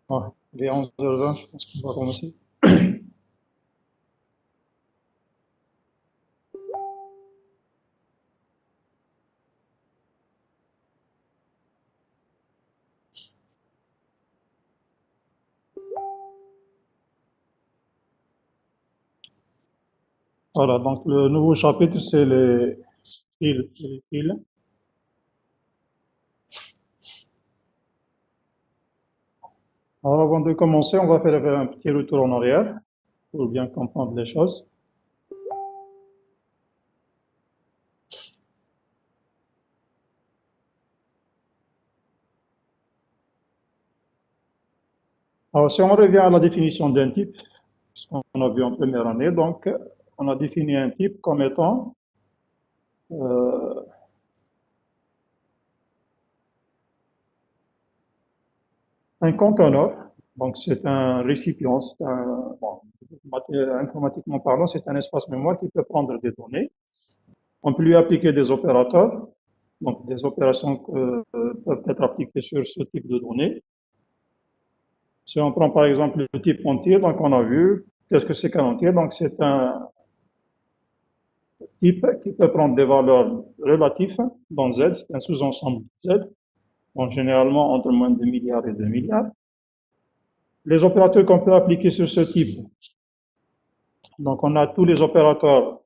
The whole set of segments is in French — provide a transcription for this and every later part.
Ouais, il est 11h20, je pense qu'on va commencer. Voilà, donc le nouveau chapitre, c'est les fils. Les fils. Alors, avant de commencer, on va faire un petit retour en arrière pour bien comprendre les choses. Alors, si on revient à la définition d'un type, ce qu'on a vu en première année, donc, on a défini un type comme étant euh, un conteneur. Donc, c'est un récipient, bon, informatiquement parlant, c'est un espace mémoire qui peut prendre des données. On peut lui appliquer des opérateurs, donc des opérations peuvent être appliquées sur ce type de données. Si on prend par exemple le type entier, donc on a vu qu'est-ce que c'est qu'un entier. Donc c'est un type qui peut prendre des valeurs relatives dans Z, c'est un sous-ensemble de Z, donc généralement entre moins de milliards et 2 milliards. Les opérateurs qu'on peut appliquer sur ce type, donc on a tous les opérateurs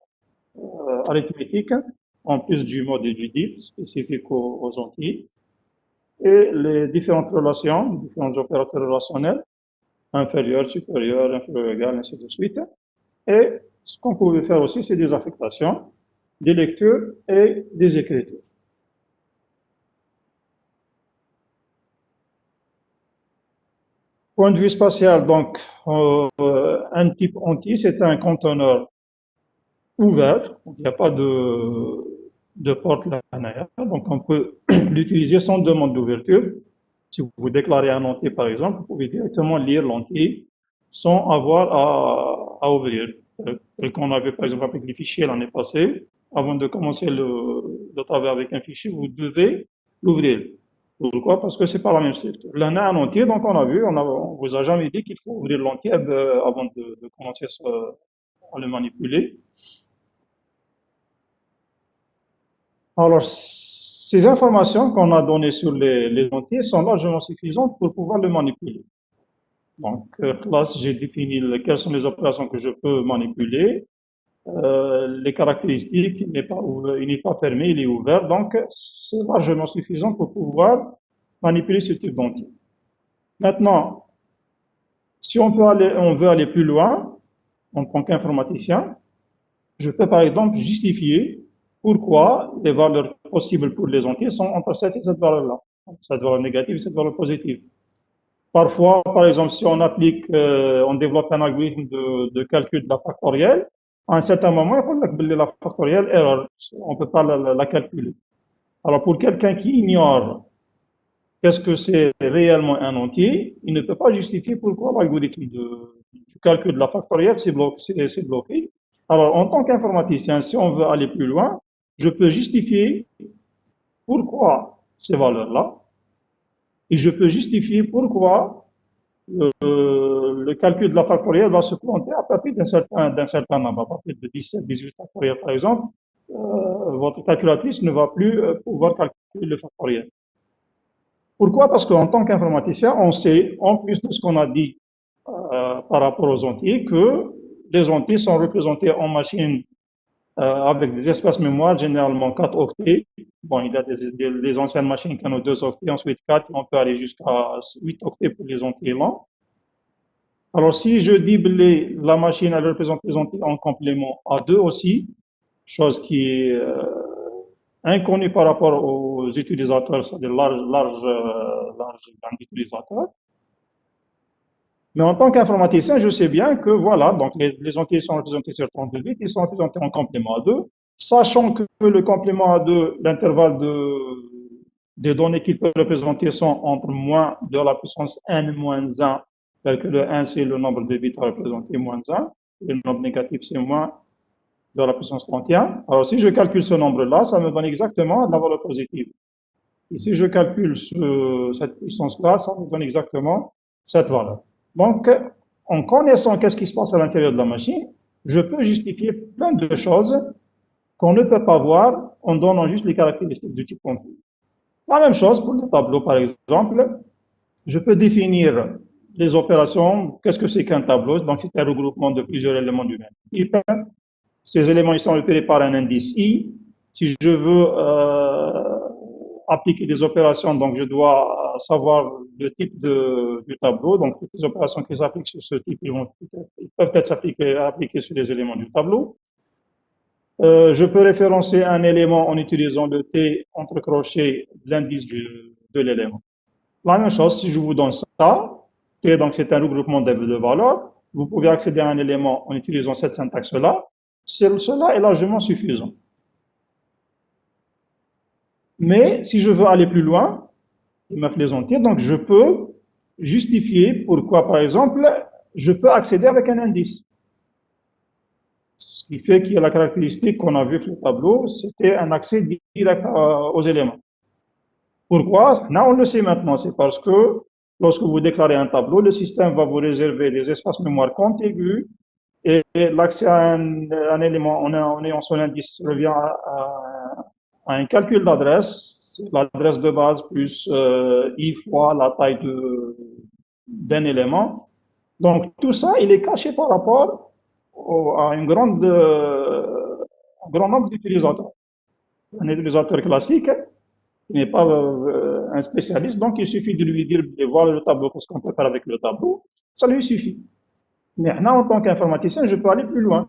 arithmétiques, en plus du mode et du diff spécifique aux entiers, et les différentes relations, les différents opérateurs relationnels, inférieur, supérieur, inférieur, égal, ainsi de suite. Et ce qu'on pouvait faire aussi, c'est des affectations, des lectures et des écritures. Point de vue spatial, donc, un type entier, c'est un conteneur ouvert, donc il n'y a pas de porte linéaire, donc on peut l'utiliser sans demande d'ouverture. Si vous déclarez un entier, par exemple, vous pouvez directement lire l'entier sans avoir à ouvrir. Tel qu'on avait, par exemple, avec les fichiers l'année passée, avant de commencer le travail avec un fichier, vous devez l'ouvrir. Pourquoi? Parce que c'est pas la même structure. Là, on a un entier, donc on a vu, on vous a jamais dit qu'il faut ouvrir l'entier avant de commencer à le manipuler. Alors, ces informations qu'on a données sur les entiers sont largement suffisantes pour pouvoir le manipuler. Donc, là, j'ai défini quelles sont les opérations que je peux manipuler, les caractéristiques, il n'est pas fermé, il est ouvert. Donc, c'est largement suffisant pour pouvoir manipuler ce type d'entier. Maintenant, si on veut aller plus loin, en tant qu'informaticien, je peux par exemple justifier pourquoi les valeurs possibles pour les entiers sont entre cette et cette valeur-là, cette valeur négative et cette valeur positive. Parfois, par exemple, si on applique, on développe un algorithme de calcul de la factorielle, à un certain moment, on peut la factorielle erreur, on ne peut pas la calculer. Alors, pour quelqu'un qui ignore qu'est-ce que c'est réellement un entier, il ne peut pas justifier pourquoi l'algorithme du calcul de la factorielle s'est bloqué. Alors, en tant qu'informaticien, si on veut aller plus loin, je peux justifier pourquoi ces valeurs-là, et je peux justifier pourquoi le calcul de la factorielle va se planter à partir d'un certain nombre, à partir de 17, 18 factoriels par exemple, votre calculatrice ne va plus pouvoir calculer le factoriel. Pourquoi? Parce qu'en tant qu'informaticien, on sait, en plus de ce qu'on a dit par rapport aux entiers, que les entiers sont représentés en machine avec des espaces mémoire, généralement 4 octets. Bon, il y a des anciennes machines qui ont 2 octets, ensuite 4, on peut aller jusqu'à 8 octets pour les entiers lents. Alors, si je double la machine, elle représente les entiers en complément à 2 aussi, chose qui est inconnue par rapport aux utilisateurs, c'est-à-dire large gamme d'utilisateurs. Mais en tant qu'informaticien, je sais bien que voilà, donc les entiers sont représentés sur 32 bits, ils sont représentés en complément à 2, sachant que le complément à 2, l'intervalle des données qu'il peut représenter sont entre moins de la puissance n moins 1, tel que le 1 c'est le nombre de bits à représenter moins 1, et le nombre négatif c'est moins de la puissance 31. Alors si je calcule ce nombre-là, ça me donne exactement la valeur positive. Et si je calcule cette puissance-là, ça me donne exactement cette valeur. Donc, en connaissant qu'est-ce qui se passe à l'intérieur de la machine, je peux justifier plein de choses qu'on ne peut pas voir en donnant juste les caractéristiques du type continu. La même chose pour le tableau, par exemple. Je peux définir les opérations. Qu'est-ce que c'est qu'un tableau? Donc, c'est un regroupement de plusieurs éléments du même type. Ces éléments ils sont repérés par un indice I. Si je veux appliquer des opérations, donc je dois savoir le type du tableau. Donc, toutes les opérations qui s'appliquent sur ce type, ils peuvent être appliquées sur les éléments du tableau. Je peux référencer un élément en utilisant le T entre crochets de l'indice de l'élément. La même chose, si je vous donne ça, T, donc c'est un regroupement de valeurs, vous pouvez accéder à un élément en utilisant cette syntaxe-là. Cela est largement suffisant. Mais si je veux aller plus loin, il m'a plaisanté, donc je peux justifier pourquoi, par exemple, je peux accéder avec un indice. Ce qui fait qu'il y a la caractéristique qu'on a vue sur le tableau, c'était un accès direct aux éléments. Pourquoi? Là, on le sait maintenant, c'est parce que lorsque vous déclarez un tableau, le système va vous réserver des espaces mémoire contigus et l'accès à un élément en ayant son indice revient à un calcul d'adresse, c'est l'adresse de base plus I fois la taille d'un élément. Donc tout ça, il est caché par rapport à un grand nombre d'utilisateurs. Un utilisateur classique qui n'est pas un spécialiste, donc il suffit de lui dire de voir le tableau, qu'est-ce qu'on peut faire avec le tableau, ça lui suffit. Maintenant, en tant qu'informaticien, je peux aller plus loin.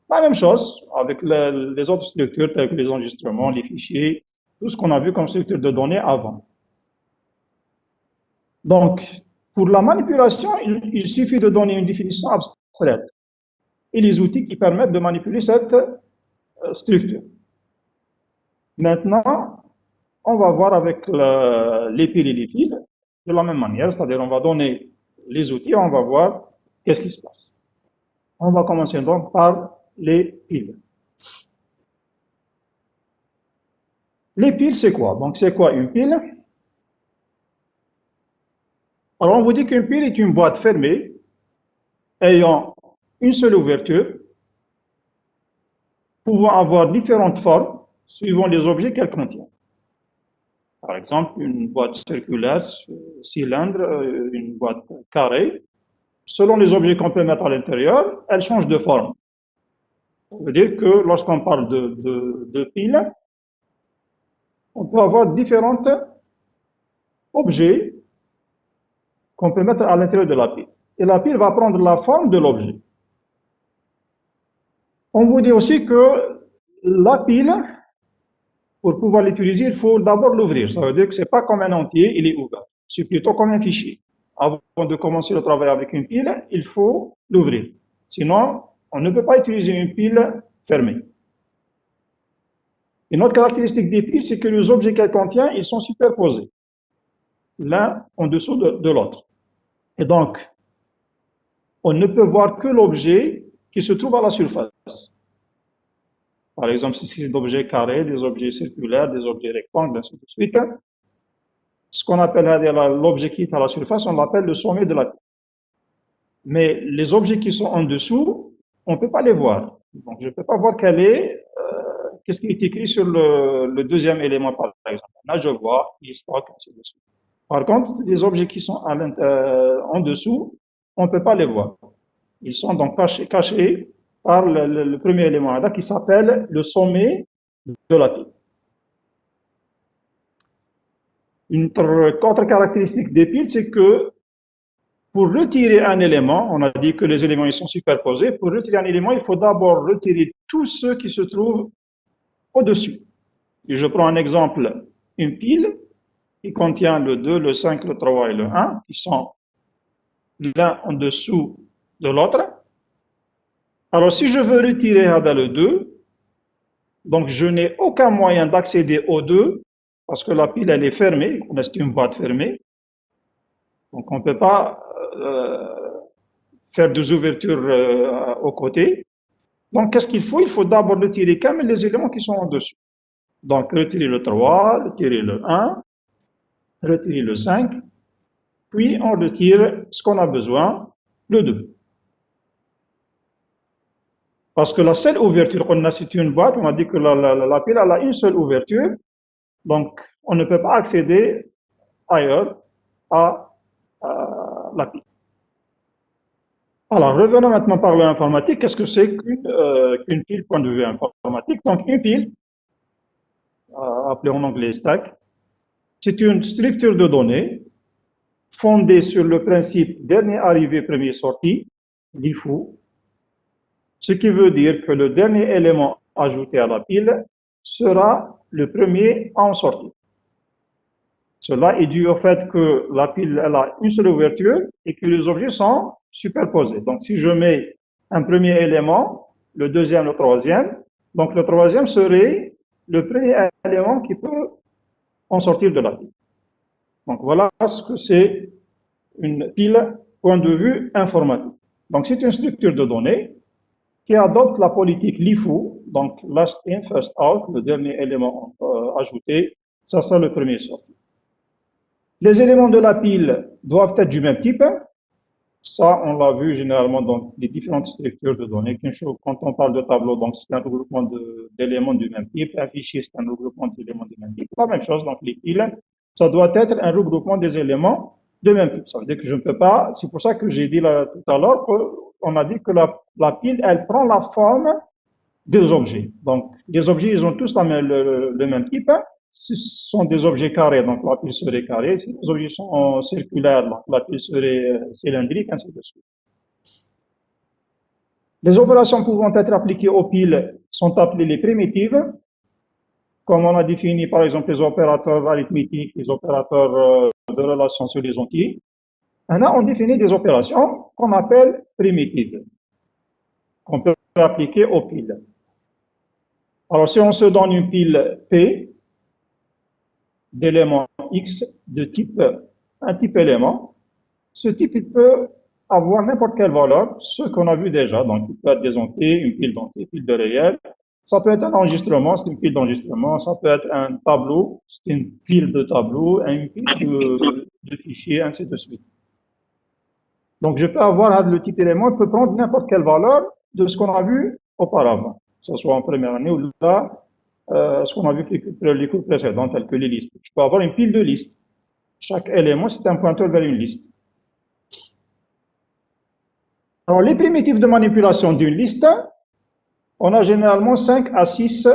La même chose avec les autres structures telles que les enregistrements, les fichiers, tout ce qu'on a vu comme structure de données avant. Donc, pour la manipulation, il suffit de donner une définition abstraite et les outils qui permettent de manipuler cette structure. Maintenant, on va voir avec les piles et les fils de la même manière, c'est-à-dire on va donner les outils et on va voir qu'est-ce qui se passe. On va commencer donc par les piles. Les piles, c'est quoi? Donc, c'est quoi une pile? Alors, on vous dit qu'une pile est une boîte fermée ayant une seule ouverture, pouvant avoir différentes formes suivant les objets qu'elle contient. Par exemple, une boîte circulaire, cylindre, une boîte carrée. Selon les objets qu'on peut mettre à l'intérieur, elle change de forme. Ça veut dire que lorsqu'on parle de piles, on peut avoir différents objets qu'on peut mettre à l'intérieur de la pile. Et la pile va prendre la forme de l'objet. On vous dit aussi que la pile, pour pouvoir l'utiliser, il faut d'abord l'ouvrir. Ça veut dire que ce n'est pas comme un entier, il est ouvert. C'est plutôt comme un fichier. Avant de commencer le travail avec une pile, il faut l'ouvrir. Sinon, on ne peut pas utiliser une pile fermée. Une autre caractéristique des piles, c'est que les objets qu'elle contient, ils sont superposés, l'un en dessous de l'autre. Et donc, on ne peut voir que l'objet qui se trouve à la surface. Par exemple, si c'est des objets carrés, des objets circulaires, des objets rectangles, ainsi de suite, ce qu'on appelle l'objet qui est à la surface, on l'appelle le sommet de la pile. Mais les objets qui sont en dessous, on ne peut pas les voir. Donc, je ne peux pas voir qu'est-ce qui est écrit sur le deuxième élément, par exemple. Là, je vois, il stocke, ainsi de suite. Par contre, les objets qui sont en dessous, on ne peut pas les voir. Ils sont donc cachés par le premier élément là qui s'appelle le sommet de la pile. Une autre caractéristique des piles, c'est que pour retirer un élément, on a dit que les éléments ils sont superposés, pour retirer un élément, il faut d'abord retirer tous ceux qui se trouvent au-dessus. Et je prends un exemple, une pile qui contient le 2, le 5, le 3 et le 1, qui sont l'un en dessous de l'autre. Alors, si je veux retirer le 2, donc je n'ai aucun moyen d'accéder au 2, parce que la pile, elle est fermée, c'est une boîte fermée. Donc, on ne peut pas faire des ouvertures aux côtés. Donc, qu'est-ce qu'il faut? Il faut d'abord retirer quand même les éléments qui sont en dessous. Donc, retirer le 3, retirer le 1, retirer le 5, puis on retire ce qu'on a besoin, le 2. Parce que la seule ouverture qu'on a, c'est une boîte, on a dit que la pile elle a une seule ouverture, donc on ne peut pas accéder ailleurs à la pile. Alors, revenons maintenant par l'informatique. Qu'est-ce que c'est qu'une pile, point de vue informatique? Donc, une pile, appelée en anglais stack, c'est une structure de données fondée sur le principe dernier arrivé, premier sorti, LIFO, ce qui veut dire que le dernier élément ajouté à la pile sera le premier à en sortir. Cela est dû au fait que la pile elle a une seule ouverture et que les objets sont superposés. Donc, si je mets un premier élément, le deuxième, le troisième, donc le troisième serait le premier élément qui peut en sortir de la pile. Donc, voilà ce que c'est une pile, point de vue informatique. Donc, c'est une structure de données qui adopte la politique LIFO, donc last in, first out, le dernier élément ajouté, ça sera le premier sorti. Les éléments de la pile doivent être du même type. Ça, on l'a vu généralement dans les différentes structures de données. Quand on parle de tableau, donc c'est un regroupement d'éléments du même type. Un fichier, c'est un regroupement d'éléments du même type. La même chose, donc les piles, ça doit être un regroupement des éléments de même type. Ça veut dire que je ne peux pas, c'est pour ça que j'ai dit là, tout à l'heure qu'on a dit que la pile, elle prend la forme des objets. Donc, les objets, ils ont tous le même type. Ce sont des objets carrés, donc la pile serait carrée. Si les objets sont circulaires, donc la pile serait cylindrique, ainsi de suite. Les opérations pouvant être appliquées aux piles sont appelées les primitives, comme on a défini par exemple les opérateurs arithmétiques, les opérateurs de relation sur les entiers. Maintenant, on définit des opérations qu'on appelle primitives, qu'on peut appliquer aux piles. Alors, si on se donne une pile P, d'éléments X de type, un type élément, ce type il peut avoir n'importe quelle valeur, ce qu'on a vu déjà, donc il peut être des entiers, une pile d'entiers, une pile de réels, ça peut être un enregistrement, c'est une pile d'enregistrement, ça peut être un tableau, c'est une pile de tableaux, une pile de fichiers, ainsi de suite. Donc je peux avoir le type élément, il peut prendre n'importe quelle valeur de ce qu'on a vu auparavant, que ce soit en première année ou là, ce qu'on a vu les cours précédents, tels que les listes. Je peux avoir une pile de listes. Chaque élément, c'est un pointeur vers une liste. Alors, les primitives de manipulation d'une liste, on a généralement 5 à 6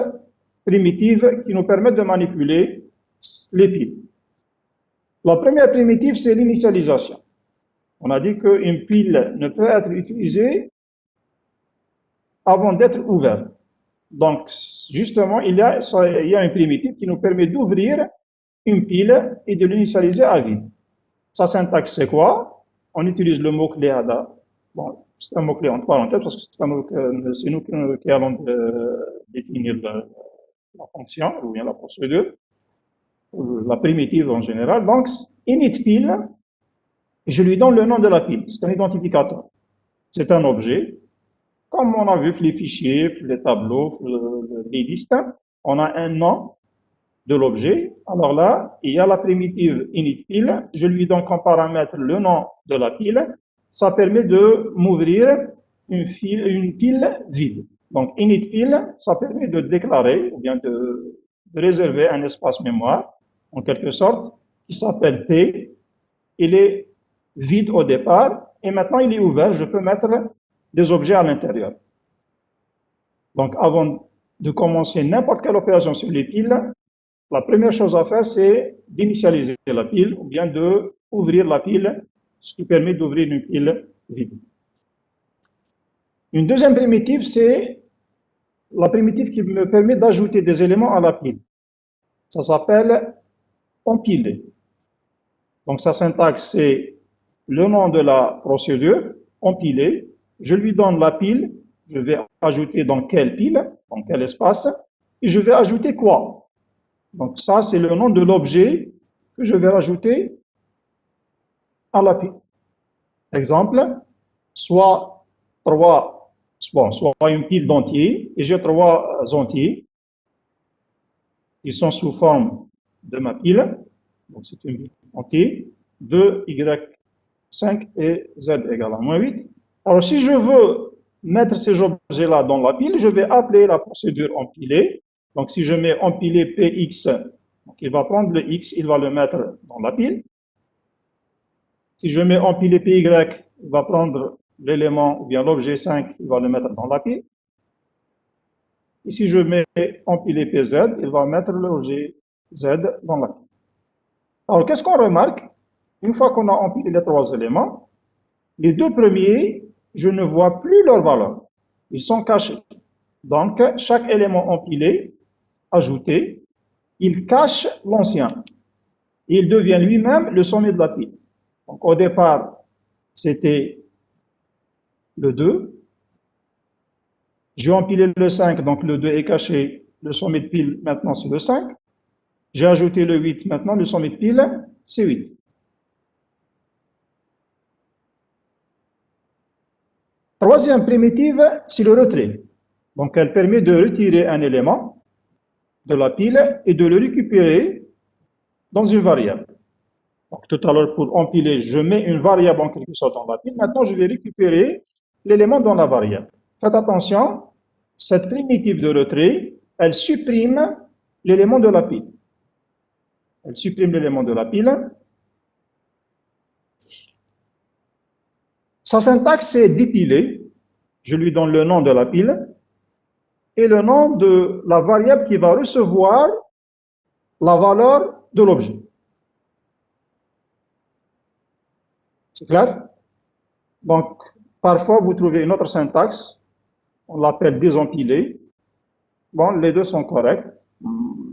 primitives qui nous permettent de manipuler les piles. La première primitive, c'est l'initialisation. On a dit qu'une pile ne peut être utilisée avant d'être ouverte. Donc, justement, il y a une primitive qui nous permet d'ouvrir une pile et de l'initialiser à vide. Sa syntaxe, c'est quoi? On utilise le mot-clé ADA. Bon, c'est un mot-clé entre parenthèses parce que c'est nous qui allons définir la fonction ou bien la procédure, la primitive en général. Donc, init pile, je lui donne le nom de la pile. C'est un identificateur. C'est un objet. Comme on a vu les fichiers, les tableaux, les listes, on a un nom de l'objet. Alors là, il y a la primitive init pile. Je lui donne comme paramètre le nom de la pile. Ça permet de m'ouvrir une pile vide. Donc, init pile, ça permet de déclarer, ou bien de réserver un espace mémoire, en quelque sorte, qui s'appelle P. Il est vide au départ, et maintenant il est ouvert. Je peux mettre des objets à l'intérieur. Donc, avant de commencer n'importe quelle opération sur les piles, la première chose à faire, c'est d'initialiser la pile ou bien d'ouvrir la pile, ce qui permet d'ouvrir une pile vide. Une deuxième primitive, c'est la primitive qui me permet d'ajouter des éléments à la pile. Ça s'appelle empiler. Donc, sa syntaxe, c'est le nom de la procédure, empiler. Je lui donne la pile, je vais ajouter dans quelle pile, dans quel espace, et je vais ajouter quoi. Donc ça, c'est le nom de l'objet que je vais rajouter à la pile. Exemple, soit une pile d'entiers, et j'ai 3 entiers qui sont sous forme de ma pile. Donc c'est une pile entière. de Y5 et Z égale à moins 8. Alors, si je veux mettre ces objets-là dans la pile, je vais appeler la procédure empilée. Donc, si je mets empilé PX, donc il va prendre le X, il va le mettre dans la pile. Si je mets empilé PY, il va prendre l'élément ou bien l'objet 5, il va le mettre dans la pile. Et si je mets empilé PZ, il va mettre l'objet Z dans la pile. Alors, qu'est-ce qu'on remarque? Une fois qu'on a empilé les trois éléments, les deux premiers, je ne vois plus leur valeur. Ils sont cachés. Donc, chaque élément empilé, ajouté, il cache l'ancien. Il devient lui-même le sommet de la pile. Donc, au départ, c'était le 2. J'ai empilé le 5, donc le 2 est caché. Le sommet de pile, maintenant, c'est le 5. J'ai ajouté le 8, maintenant, le sommet de pile, c'est 8. Troisième primitive, c'est le retrait. Donc, elle permet de retirer un élément de la pile et de le récupérer dans une variable. Donc, tout à l'heure, pour empiler, je mets une variable en quelque sorte dans la pile. Maintenant, je vais récupérer l'élément dans la variable. Faites attention, cette primitive de retrait, elle supprime l'élément de la pile. Elle supprime l'élément de la pile. Sa syntaxe, c'est dépiler. Je lui donne le nom de la pile et le nom de la variable qui va recevoir la valeur de l'objet. C'est clair? Donc, parfois, vous trouvez une autre syntaxe, on l'appelle désempiler. Bon, les deux sont corrects.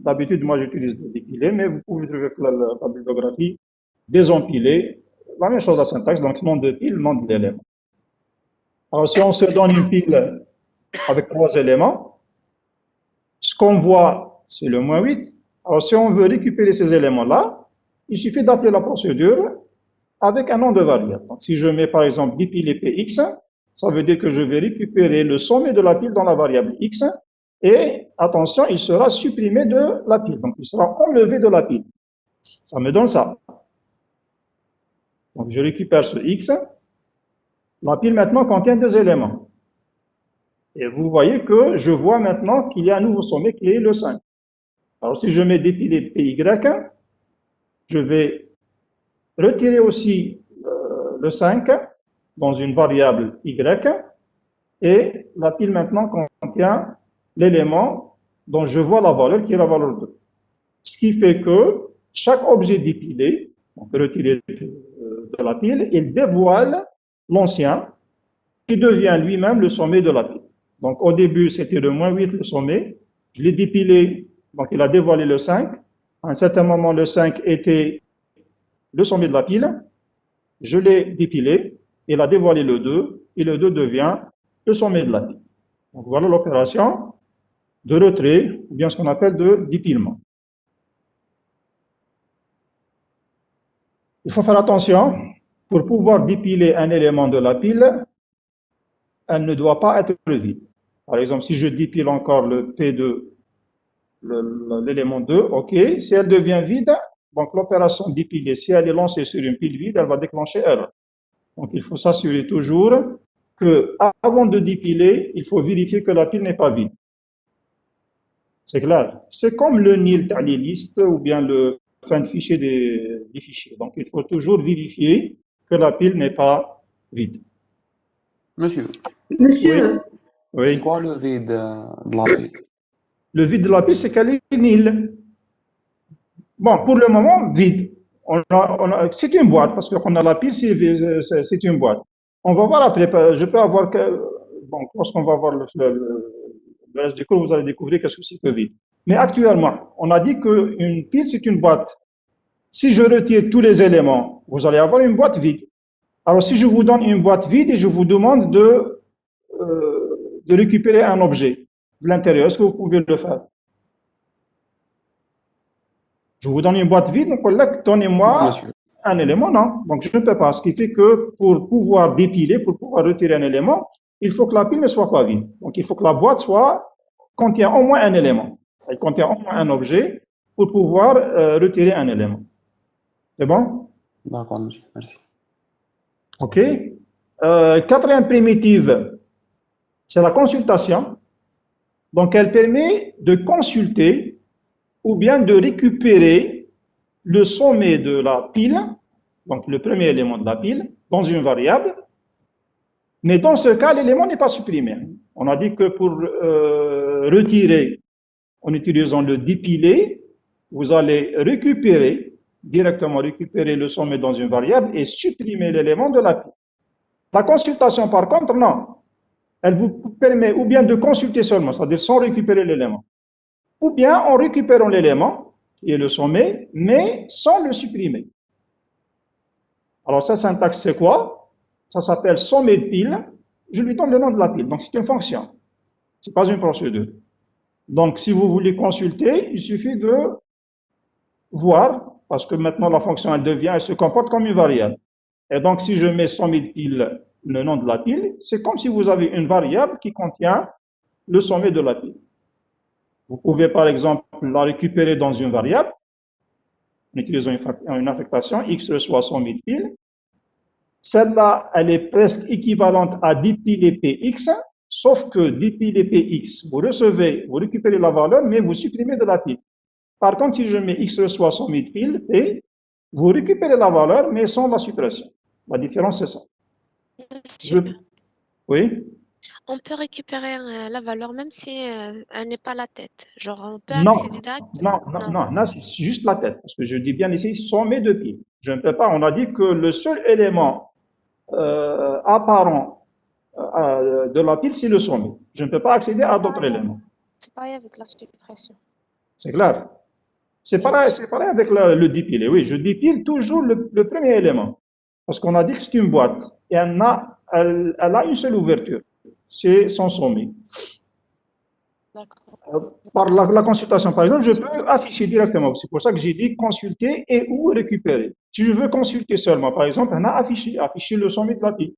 D'habitude, moi, j'utilise dépiler, mais vous pouvez trouver la bibliographie désempiler. La même chose, la syntaxe, donc nom de pile, nom de l'élément. Alors, si on se donne une pile avec trois éléments, ce qu'on voit, c'est le moins 8. Alors, si on veut récupérer ces éléments-là, il suffit d'appeler la procédure avec un nom de variable. Donc, si je mets par exemple dépiler PX, ça veut dire que je vais récupérer le sommet de la pile dans la variable X et, attention, il sera supprimé de la pile. Donc, il sera enlevé de la pile. Ça me donne ça. Donc, je récupère ce X. La pile maintenant contient deux éléments. Et vous voyez que je vois maintenant qu'il y a un nouveau sommet qui est le 5. Alors, si je mets dépiler PY, je vais retirer aussi le 5 dans une variable y, et la pile maintenant contient l'élément dont je vois la valeur qui est la valeur 2. Ce qui fait que chaque objet dépilé, on peut retirer de la pile, il dévoile l'ancien qui devient lui-même le sommet de la pile. Donc au début, c'était le moins 8 le sommet, je l'ai dépilé, donc il a dévoilé le 5. À un certain moment, le 5 était le sommet de la pile, je l'ai dépilé, il a dévoilé le 2, et le 2 devient le sommet de la pile. Donc voilà l'opération de retrait, ou bien ce qu'on appelle de dépilement. Il faut faire attention, pour pouvoir dépiler un élément de la pile, elle ne doit pas être vide. Par exemple, si je dépile encore le P2, l'élément 2, ok, si elle devient vide, donc l'opération dépiler, si elle est lancée sur une pile vide, elle va déclencher erreur. Donc, il faut s'assurer toujours que, avant de dépiler, il faut vérifier que la pile n'est pas vide. C'est clair. C'est comme le nil taliliste ou bien le fin de fichier des fichiers. Donc, il faut toujours vérifier que la pile n'est pas vide. Monsieur, Monsieur, Oui. c'est quoi le vide de la pile? Le vide de la pile, c'est qu'elle est nil. Bon, pour le moment, vide. C'est une boîte, parce qu'on a la pile, c'est une boîte. On va voir après, je peux avoir que, bon, lorsqu'on va voir le reste du cours, vous allez découvrir qu'est-ce que c'est que vide. Mais actuellement, on a dit qu'une pile, c'est une boîte. Si je retire tous les éléments, vous allez avoir une boîte vide. Alors, si je vous donne une boîte vide et je vous demande de récupérer un objet de l'intérieur, est-ce que vous pouvez le faire? Je vous donne une boîte vide, donc donnez-moi un élément, non. Donc, je ne peux pas. Ce qui fait que pour pouvoir dépiler, pour pouvoir retirer un élément, il faut que la pile ne soit pas vide. Donc, il faut que la boîte contient au moins un élément. Elle contient au moins un objet pour pouvoir retirer un élément. C'est bon? D'accord, monsieur. Merci. OK. Quatrième primitive, c'est la consultation. Donc, elle permet de consulter ou bien de récupérer le sommet de la pile, donc le premier élément de la pile, dans une variable. Mais dans ce cas, l'élément n'est pas supprimé. On a dit que pour retirer en utilisant le dépiler, vous allez directement récupérer le sommet dans une variable et supprimer l'élément de la pile. La consultation, par contre, non. Elle vous permet ou bien de consulter seulement, c'est-à-dire sans récupérer l'élément, ou bien en récupérant l'élément, qui est le sommet, mais sans le supprimer. Alors, ça, syntaxe, c'est quoi? Ça s'appelle sommet de pile. Je lui donne le nom de la pile. Donc, c'est une fonction. Ce n'est pas une procédure. Donc, si vous voulez consulter, il suffit de voir, parce que maintenant, la fonction, elle se comporte comme une variable. Et donc, si je mets sommet de pile, le nom de la pile, c'est comme si vous avez une variable qui contient le sommet de la pile. Vous pouvez, par exemple, la récupérer dans une variable, en utilisant une affectation, x reçoit sommet de pile. Celle-là, elle est presque équivalente à dépiler px, sauf que dépiler px, vous récupérez la valeur, mais vous supprimez de la pile. Par contre, si je mets x reçoit sommet de pile, p, vous récupérez la valeur, mais sans la suppression. La différence, c'est ça. Oui. On peut récupérer la valeur même si elle n'est pas la tête. Genre, on peut Non, accéder directement. non, c'est juste la tête. Parce que je dis bien ici, sommet de pile. Je ne peux pas, on a dit que le seul élément apparent de la pile, c'est le sommet. Je ne peux pas accéder à d'autres éléments. C'est pareil avec la suppression. C'est clair. C'est pareil avec le dépiler. Oui, je dépile toujours le premier élément. Parce qu'on a dit que c'est une boîte. Et elle a une seule ouverture. C'est son sommet. Par la consultation, par exemple, je peux afficher directement. C'est pour ça que j'ai dit consulter et ou récupérer. Si je veux consulter seulement, par exemple, on a affiché le sommet de la pile.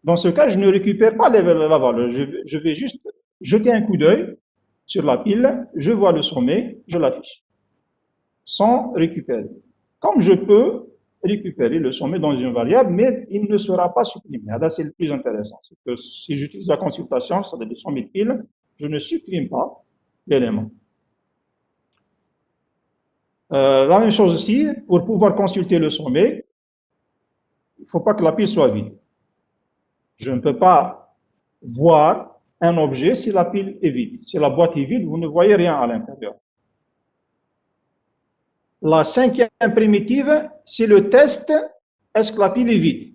Dans ce cas, je ne récupère pas la valeur. Je vais juste jeter un coup d'œil sur la pile, je vois le sommet, je l'affiche. Sans récupérer. Comme je peux récupérer le sommet dans une variable, mais il ne sera pas supprimé. Là, c'est le plus intéressant. C'est que si j'utilise la consultation, c'est-à-dire le sommet de pile, je ne supprime pas l'élément. La même chose aussi, pour pouvoir consulter le sommet, il ne faut pas que la pile soit vide. Je ne peux pas voir un objet si la pile est vide. Si la boîte est vide, vous ne voyez rien à l'intérieur. La cinquième primitive, c'est le test, est-ce que la pile est vide?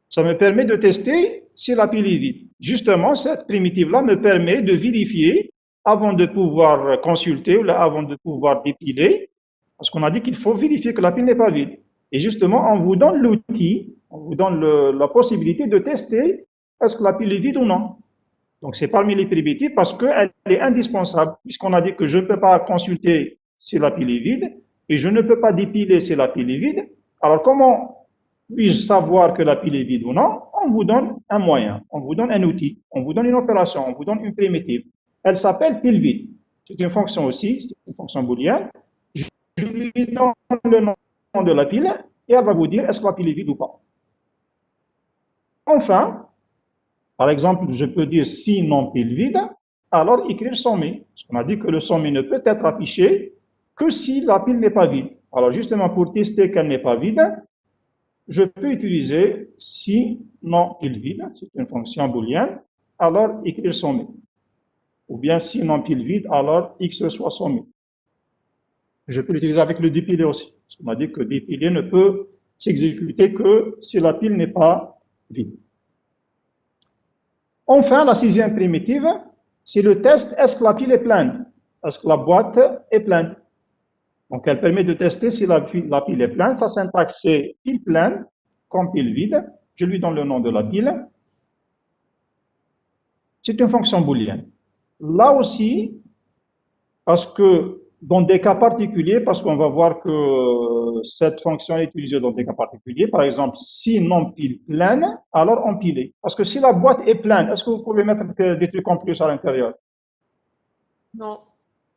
Ça me permet de tester si la pile est vide. Justement, cette primitive-là me permet de vérifier avant de pouvoir consulter ou avant de pouvoir dépiler, parce qu'on a dit qu'il faut vérifier que la pile n'est pas vide. Et justement, on vous donne l'outil, on vous donne la possibilité de tester est-ce que la pile est vide ou non. Donc, c'est parmi les primitives parce qu'elle est indispensable, puisqu'on a dit que je ne peux pas consulter si la pile est vide et je ne peux pas dépiler si la pile est vide. Alors, comment puis-je savoir que la pile est vide ou non? On vous donne un moyen, on vous donne un outil, on vous donne une opération, on vous donne une primitive. Elle s'appelle pile vide. C'est une fonction aussi, c'est une fonction booléenne. Je lui donne le nom de la pile et elle va vous dire est-ce que la pile est vide ou pas. Enfin, par exemple, je peux dire si non pile vide, alors écrire sommet. Parce qu'on a dit que le sommet ne peut être affiché que si la pile n'est pas vide. Alors justement, pour tester qu'elle n'est pas vide, je peux utiliser si non pile vide, c'est une fonction booléenne, alors écrire sommet. Ou bien si non pile vide, alors x soit sommet. Je peux l'utiliser avec le dépiler aussi. Parce qu'on a dit que dépiler ne peut s'exécuter que si la pile n'est pas vide. Enfin, la sixième primitive, c'est le test, est-ce que la pile est pleine? Est-ce que la boîte est pleine? Donc, elle permet de tester si la pile est pleine. Sa syntaxe, c'est pile pleine comme pile vide. Je lui donne le nom de la pile. C'est une fonction booléenne. Là aussi, parce que dans des cas particuliers, parce qu'on va voir que cette fonction est utilisée dans des cas particuliers, par exemple, si non pile pleine, alors empiler. Parce que si la boîte est pleine, est-ce que vous pouvez mettre des trucs en plus à l'intérieur? Non.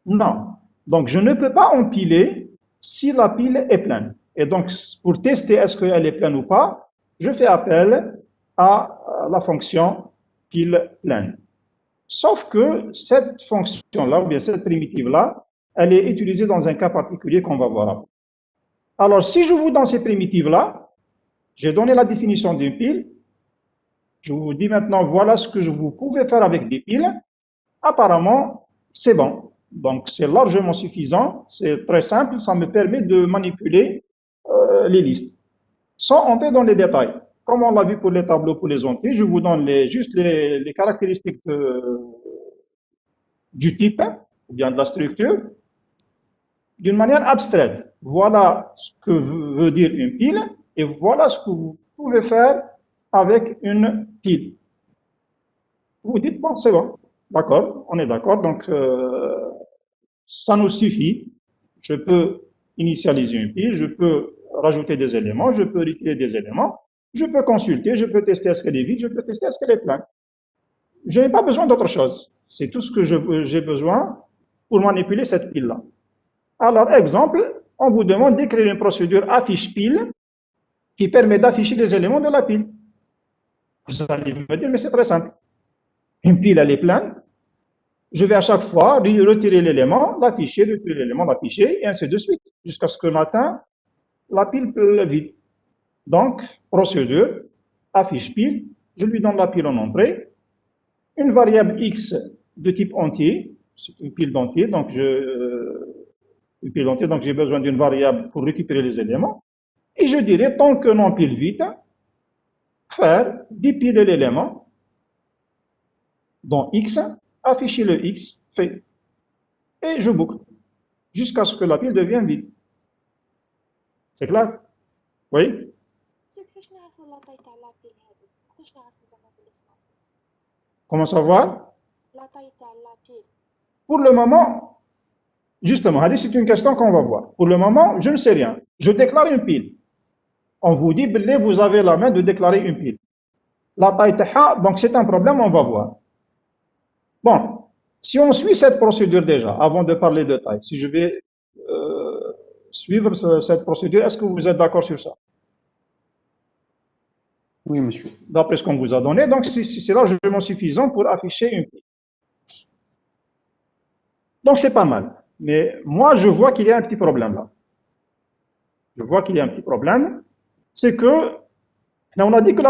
Non. Donc, je ne peux pas empiler si la pile est pleine. Et donc, pour tester est-ce qu'elle est pleine ou pas, je fais appel à la fonction pile pleine. Sauf que cette fonction-là, ou bien cette primitive-là, elle est utilisée dans un cas particulier qu'on va voir après. Alors, si je vous donne ces primitives-là, j'ai donné la définition d'une pile, je vous dis maintenant, voilà ce que vous pouvez faire avec des piles. Apparemment, c'est bon. Donc, c'est largement suffisant, c'est très simple, ça me permet de manipuler les listes, sans entrer dans les détails. Comme on l'a vu pour les tableaux, pour les entiers, je vous donne juste les caractéristiques du type, ou bien de la structure, d'une manière abstraite. Voilà ce que veut dire une pile, et voilà ce que vous pouvez faire avec une pile. Vous dites, bon, c'est bon, d'accord, on est d'accord, donc ça nous suffit. Je peux initialiser une pile, je peux rajouter des éléments, je peux retirer des éléments, je peux consulter, je peux tester est-ce qu'elle est vide, je peux tester est-ce qu'elle est pleine. Je n'ai pas besoin d'autre chose. C'est tout ce que j'ai besoin pour manipuler cette pile-là. Alors, exemple, on vous demande d'écrire une procédure affiche pile qui permet d'afficher les éléments de la pile. Vous allez me dire, mais c'est très simple. Une pile, elle est pleine. Je vais à chaque fois retirer l'élément, l'afficher, retirer l'élément, l'afficher, et ainsi de suite, jusqu'à ce que j'atteigne la pile vide. Donc, procédure, affiche pile, je lui donne la pile en entrée, une variable x de type entier, c'est une pile d'entier, donc j'ai besoin d'une variable pour récupérer les éléments, et je dirais, tant que non pile vide, faire dépiler l'élément, dont x, afficher le x, fait. Et je boucle, jusqu'à ce que la pile devienne vide. C'est clair? Oui? Comment savoir? Pour le moment, justement, c'est une question qu'on va voir. Pour le moment, je ne sais rien. Je déclare une pile. On vous dit, vous avez la main de déclarer une pile. La taille, donc c'est un problème, on va voir. Bon, si on suit cette procédure déjà, avant de parler de taille, si je vais suivre cette procédure, est-ce que vous êtes d'accord sur ça? Oui, monsieur. D'après ce qu'on vous a donné, donc c'est largement suffisant pour afficher une pile. Donc c'est pas mal. Mais moi, je vois qu'il y a un petit problème là. Je vois qu'il y a un petit problème. C'est que, là, on a dit que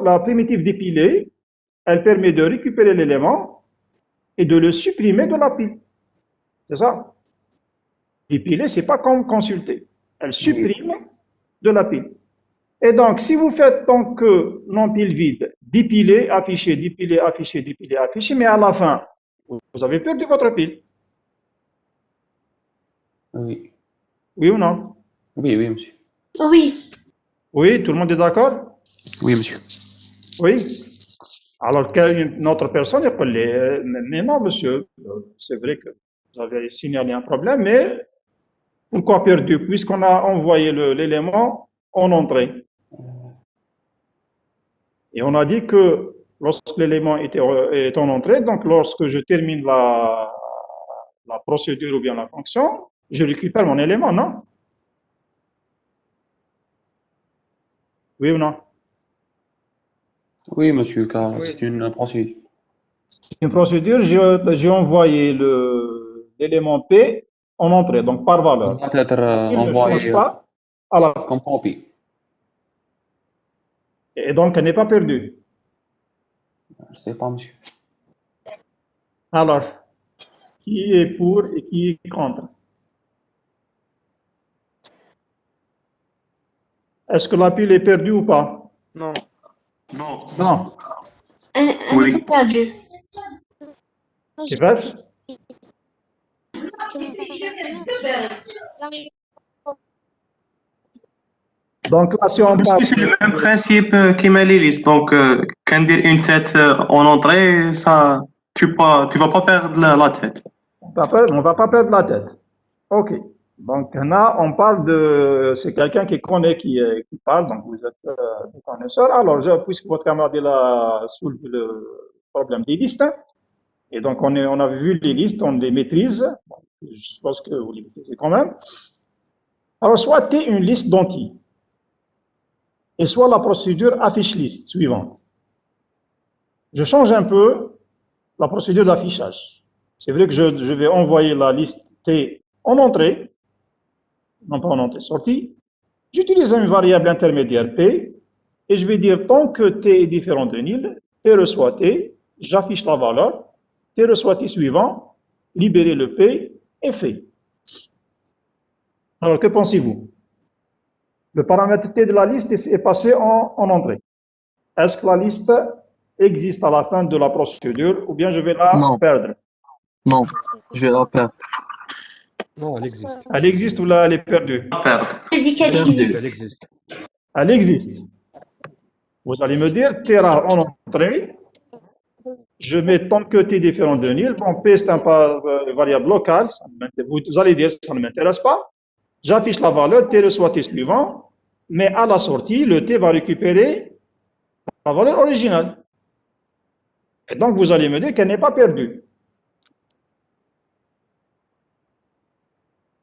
la primitive dépilée, elle permet de récupérer l'élément et de le supprimer de la pile. C'est ça? Dépiler, c'est pas comme consulter. Elle supprime de la pile. Et donc, si vous faites tant que non pile vide, dépiler, afficher, dépiler, afficher, dépiler, afficher, mais à la fin, vous avez perdu votre pile. Oui. Oui ou non? Oui, oui, monsieur. Oui. Oui, tout le monde est d'accord? Oui, monsieur. Oui. Alors qu'une autre personne dit, mais non, monsieur, c'est vrai que vous avez signalé un problème, mais pourquoi perdu? Puisqu'on a envoyé l'élément en entrée. Et on a dit que lorsque l'élément est en entrée, donc lorsque je termine la procédure ou bien la fonction, je récupère mon élément, non? Oui ou non? Oui, monsieur, car Oui. c'est une procédure. Une procédure, j'ai envoyé l'élément P en entrée, donc par Il valeur. va être Il ne change envoyé pas à la comme copie. Et donc, elle n'est pas perdue. Je ne sais pas, monsieur. Alors, qui est pour et qui est contre? Est-ce que la pile est perdue ou pas? Non. Non. Non. Elle Oui. est perdue. C'est vrai? Donc là, si on parle C'est le même principe qui met les listes. Donc, quand dire une tête en entrée, ça, tu vas pas perdre la tête. on ne va pas perdre la tête. OK. Donc là, on parle de... C'est quelqu'un qui connaît qui parle, donc vous êtes des connaisseurs. Alors, puisque votre camarade a soulevé le problème des listes, et donc on a vu les listes, on les maîtrise. Bon, je pense que vous les maîtrisez quand même. Alors, soit T une liste d'entiers, et soit la procédure affiche liste suivante. Je change un peu la procédure d'affichage. C'est vrai que je vais envoyer la liste T en entrée, non pas en entrée, sortie. J'utilise une variable intermédiaire P, et je vais dire tant que T est différent de nil, T reçoit T, j'affiche la valeur, T reçoit T suivant, libérer le P est fait. Alors, que pensez-vous? Le paramètre T de la liste est passé en entrée. Est-ce que la liste existe à la fin de la procédure ou bien je vais la Non. perdre? Non, je vais la perdre. Non, elle existe. Elle existe ou là elle est perdue? Perdre. Elle existe. Elle existe. Vous allez me dire T rare en entrée. Je mets tant que T différent de nil. Bon, P c'est un variable locale. Vous allez dire ça ne m'intéresse pas. J'affiche la valeur, T reçoit T suivant. Mais à la sortie, le T va récupérer la valeur originale. Et donc, vous allez me dire qu'elle n'est pas perdue.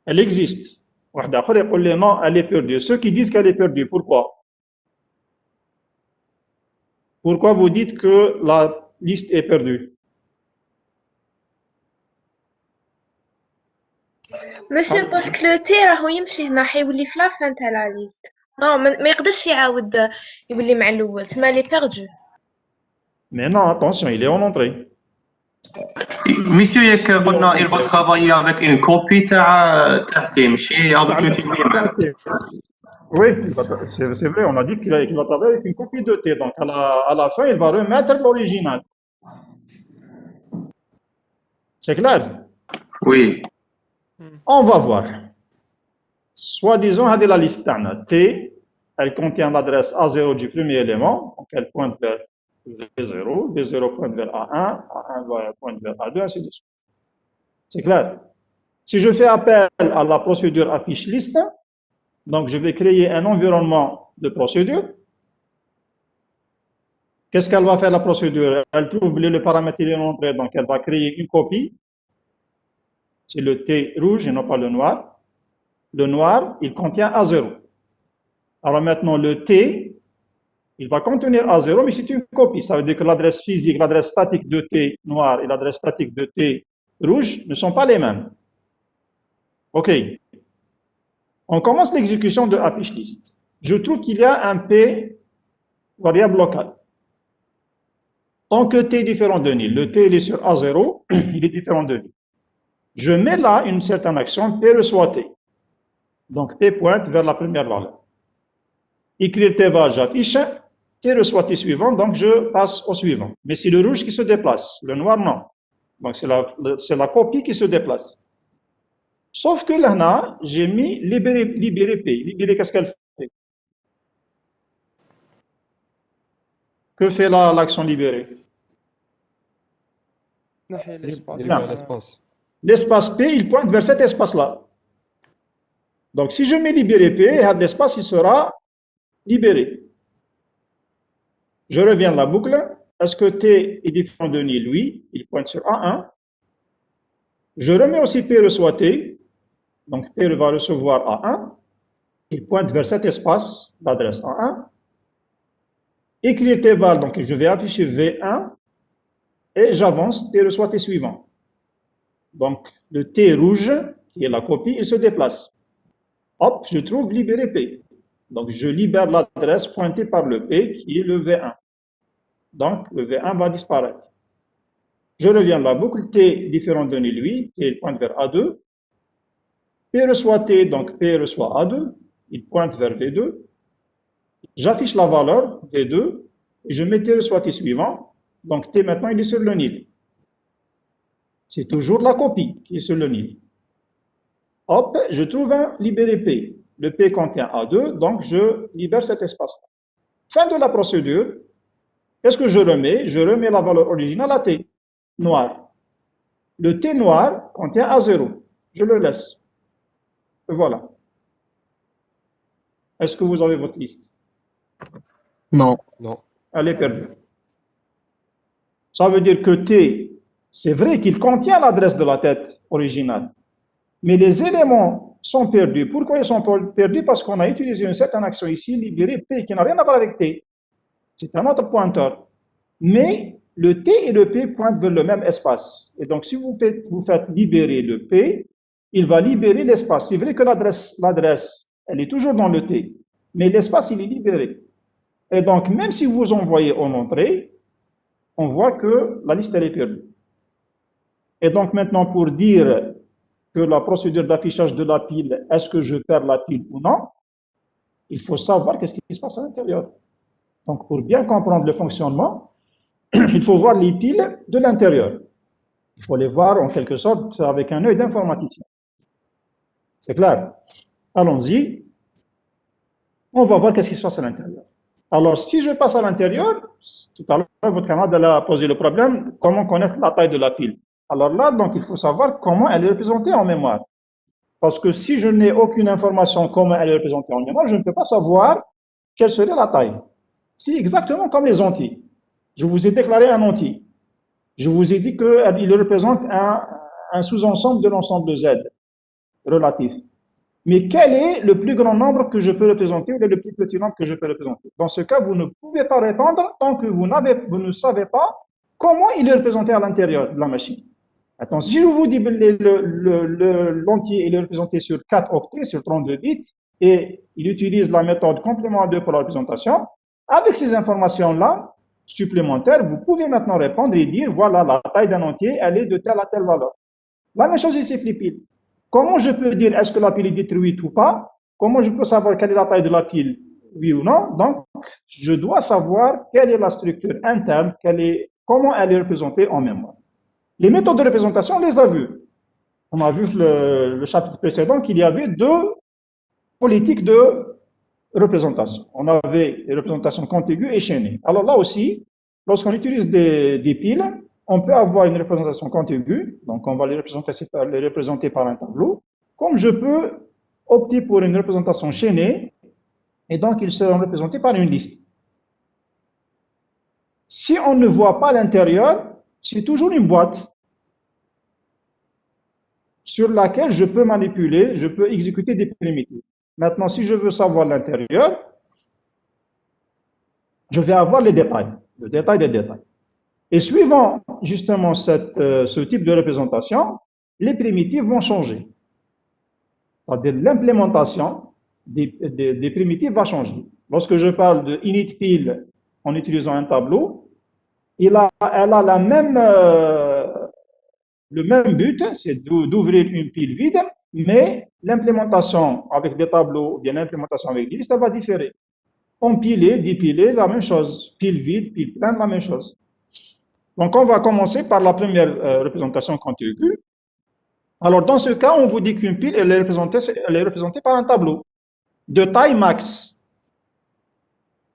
Elle existe. Non, elle est perdue. Ceux qui disent qu'elle est perdue, pourquoi? Pourquoi vous dites que la liste est perdue? Monsieur, parce que le T راهو يمشي هنا حيولي في لا فان تاع لا ليست. نو ما يقدرش يعاود يولي مع الاول تما لي بيردو. Mais non, attention, il est en entrée. Monsieur, il va travailler avec une copie de T, ماشي avec une figure. Oui, c'est vrai, on a dit qu'il va travailler avec une copie de T. Donc, à la fin, il va remettre l'original. C'est clair? Oui. On va voir. Soit disons, c'est la liste T, elle contient l'adresse A0 du premier élément, donc elle pointe vers V0, V0 pointe vers A1, A1 pointe vers A2, ainsi de suite. C'est clair? Si je fais appel à la procédure affiche liste, donc je vais créer un environnement de procédure. Qu'est-ce qu'elle va faire la procédure? Elle trouve le paramètre il est en entrée, donc elle va créer une copie. C'est le T rouge et non pas le noir. Le noir, il contient A0. Alors maintenant, le T, il va contenir A0, mais c'est une copie. Ça veut dire que l'adresse physique, l'adresse statique de T noir et l'adresse statique de T rouge ne sont pas les mêmes. OK. On commence l'exécution de affiche list. Je trouve qu'il y a un P variable locale. Tant que T est différent de nil, le T il est sur A0, il est différent de nil. Je mets là une certaine action, P reçoit T. Donc P pointe vers la première valeur. Écrire T va, j'affiche, T reçoit T suivant, donc je passe au suivant. Mais c'est le rouge qui se déplace, le noir non. Donc c'est la copie qui se déplace. Sauf que là, j'ai mis libérer P. Libérer, qu'est-ce qu'elle fait? Que fait l'action libérée? L'espace. L'espace P, il pointe vers cet espace-là. Donc, si je mets libérer P, l'espace, il sera libéré. Je reviens à la boucle. Est-ce que T est différent de nil? Oui, il pointe sur A1. Je remets aussi P reçoit T. Donc, P va recevoir A1. Il pointe vers cet espace, l'adresse A1. Écrire T val, donc je vais afficher V1. Et j'avance, T reçoit T suivant. Donc, le T rouge, qui est la copie, il se déplace. Hop, je trouve libérer P. Donc, je libère l'adresse pointée par le P, qui est le V1. Donc, le V1 va disparaître. Je reviens à la boucle, T différent de nil, lui, T pointe vers A2. P reçoit T, donc P reçoit A2. Il pointe vers V2. J'affiche la valeur, V2, et je mets T reçoit T suivant. Donc, T maintenant, il est sur le nil. C'est toujours la copie qui est sur le nil. Hop, je trouve un libéré P. Le P contient A2, donc je libère cet espace-là. Fin de la procédure. Qu'est-ce que je remets? Je remets la valeur originale à T, noir. Le T noir contient A0. Je le laisse. Et voilà. Est-ce que vous avez votre liste? Non. Non. Elle est perdue. Ça veut dire que T, c'est vrai qu'il contient l'adresse de la tête originale. Mais les éléments sont perdus. Pourquoi ils sont perdus? Parce qu'on a utilisé une certaine action ici, libérer P, qui n'a rien à voir avec T. C'est un autre pointeur. Mais le T et le P pointent vers le même espace. Et donc, si vous faites libérer le P, il va libérer l'espace. C'est vrai que l'adresse, elle est toujours dans le T, mais l'espace, il est libéré. Et donc, même si vous envoyez en entrée, on voit que la liste, elle est perdue. Et donc, maintenant, pour dire que la procédure d'affichage de la pile, est-ce que je perds la pile ou non, il faut savoir qu'est-ce qui se passe à l'intérieur. Donc, pour bien comprendre le fonctionnement, il faut voir les piles de l'intérieur. Il faut les voir en quelque sorte avec un œil d'informaticien. C'est clair? Allons-y. On va voir qu'est-ce qui se passe à l'intérieur. Alors, si je passe à l'intérieur, tout à l'heure, votre camarade a posé le problème, comment connaître la taille de la pile? Alors là, donc, il faut savoir comment elle est représentée en mémoire. Parce que si je n'ai aucune information comment elle est représentée en mémoire, je ne peux pas savoir quelle serait la taille. C'est exactement comme les entiers. Je vous ai déclaré un entier. Je vous ai dit qu'il représente un sous-ensemble de l'ensemble de Z relatif. Mais quel est le plus grand nombre que je peux représenter ou le plus petit nombre que je peux représenter? Dans ce cas, vous ne pouvez pas répondre tant que vous ne savez pas comment il est représenté à l'intérieur de la machine. Attends, si je vous dis l'entier est représenté sur 4 octets, sur 32 bits, et il utilise la méthode complément à 2 pour la représentation, avec ces informations-là supplémentaires, vous pouvez maintenant répondre et dire, voilà, la taille d'un entier, elle est de telle à telle valeur. La même chose ici, les piles. Comment je peux dire, est-ce que la pile est détruite ou pas? Comment je peux savoir quelle est la taille de la pile, oui ou non? Donc, je dois savoir quelle est la structure interne, comment elle est représentée en mémoire. Les méthodes de représentation, on les a vues. On a vu le chapitre précédent qu'il y avait 2 politiques de représentation. On avait les représentations contiguës et chaînées. Alors là aussi, lorsqu'on utilise des piles, on peut avoir une représentation contiguë, donc on va les représenter par un tableau, comme je peux opter pour une représentation chaînée, et donc ils seront représentés par une liste. Si on ne voit pas l'intérieur, c'est toujours une boîte sur laquelle je peux manipuler, je peux exécuter des primitives. Maintenant, si je veux savoir l'intérieur, je vais avoir les détails, le détail des détails. Et suivant justement ce type de représentation, les primitives vont changer. C'est-à-dire l'implémentation des primitives va changer. Lorsque je parle de init pile en utilisant un tableau, elle a le même but, c'est d'ouvrir une pile vide, mais l'implémentation avec des tableaux, ou bien l'implémentation avec des listes, ça va différer. Empiler, dépiler, la même chose. Pile vide, pile pleine, la même chose. Donc, on va commencer par la première représentation contiguë. Alors, dans ce cas, on vous dit qu'une pile, elle est représentée par un tableau de taille max.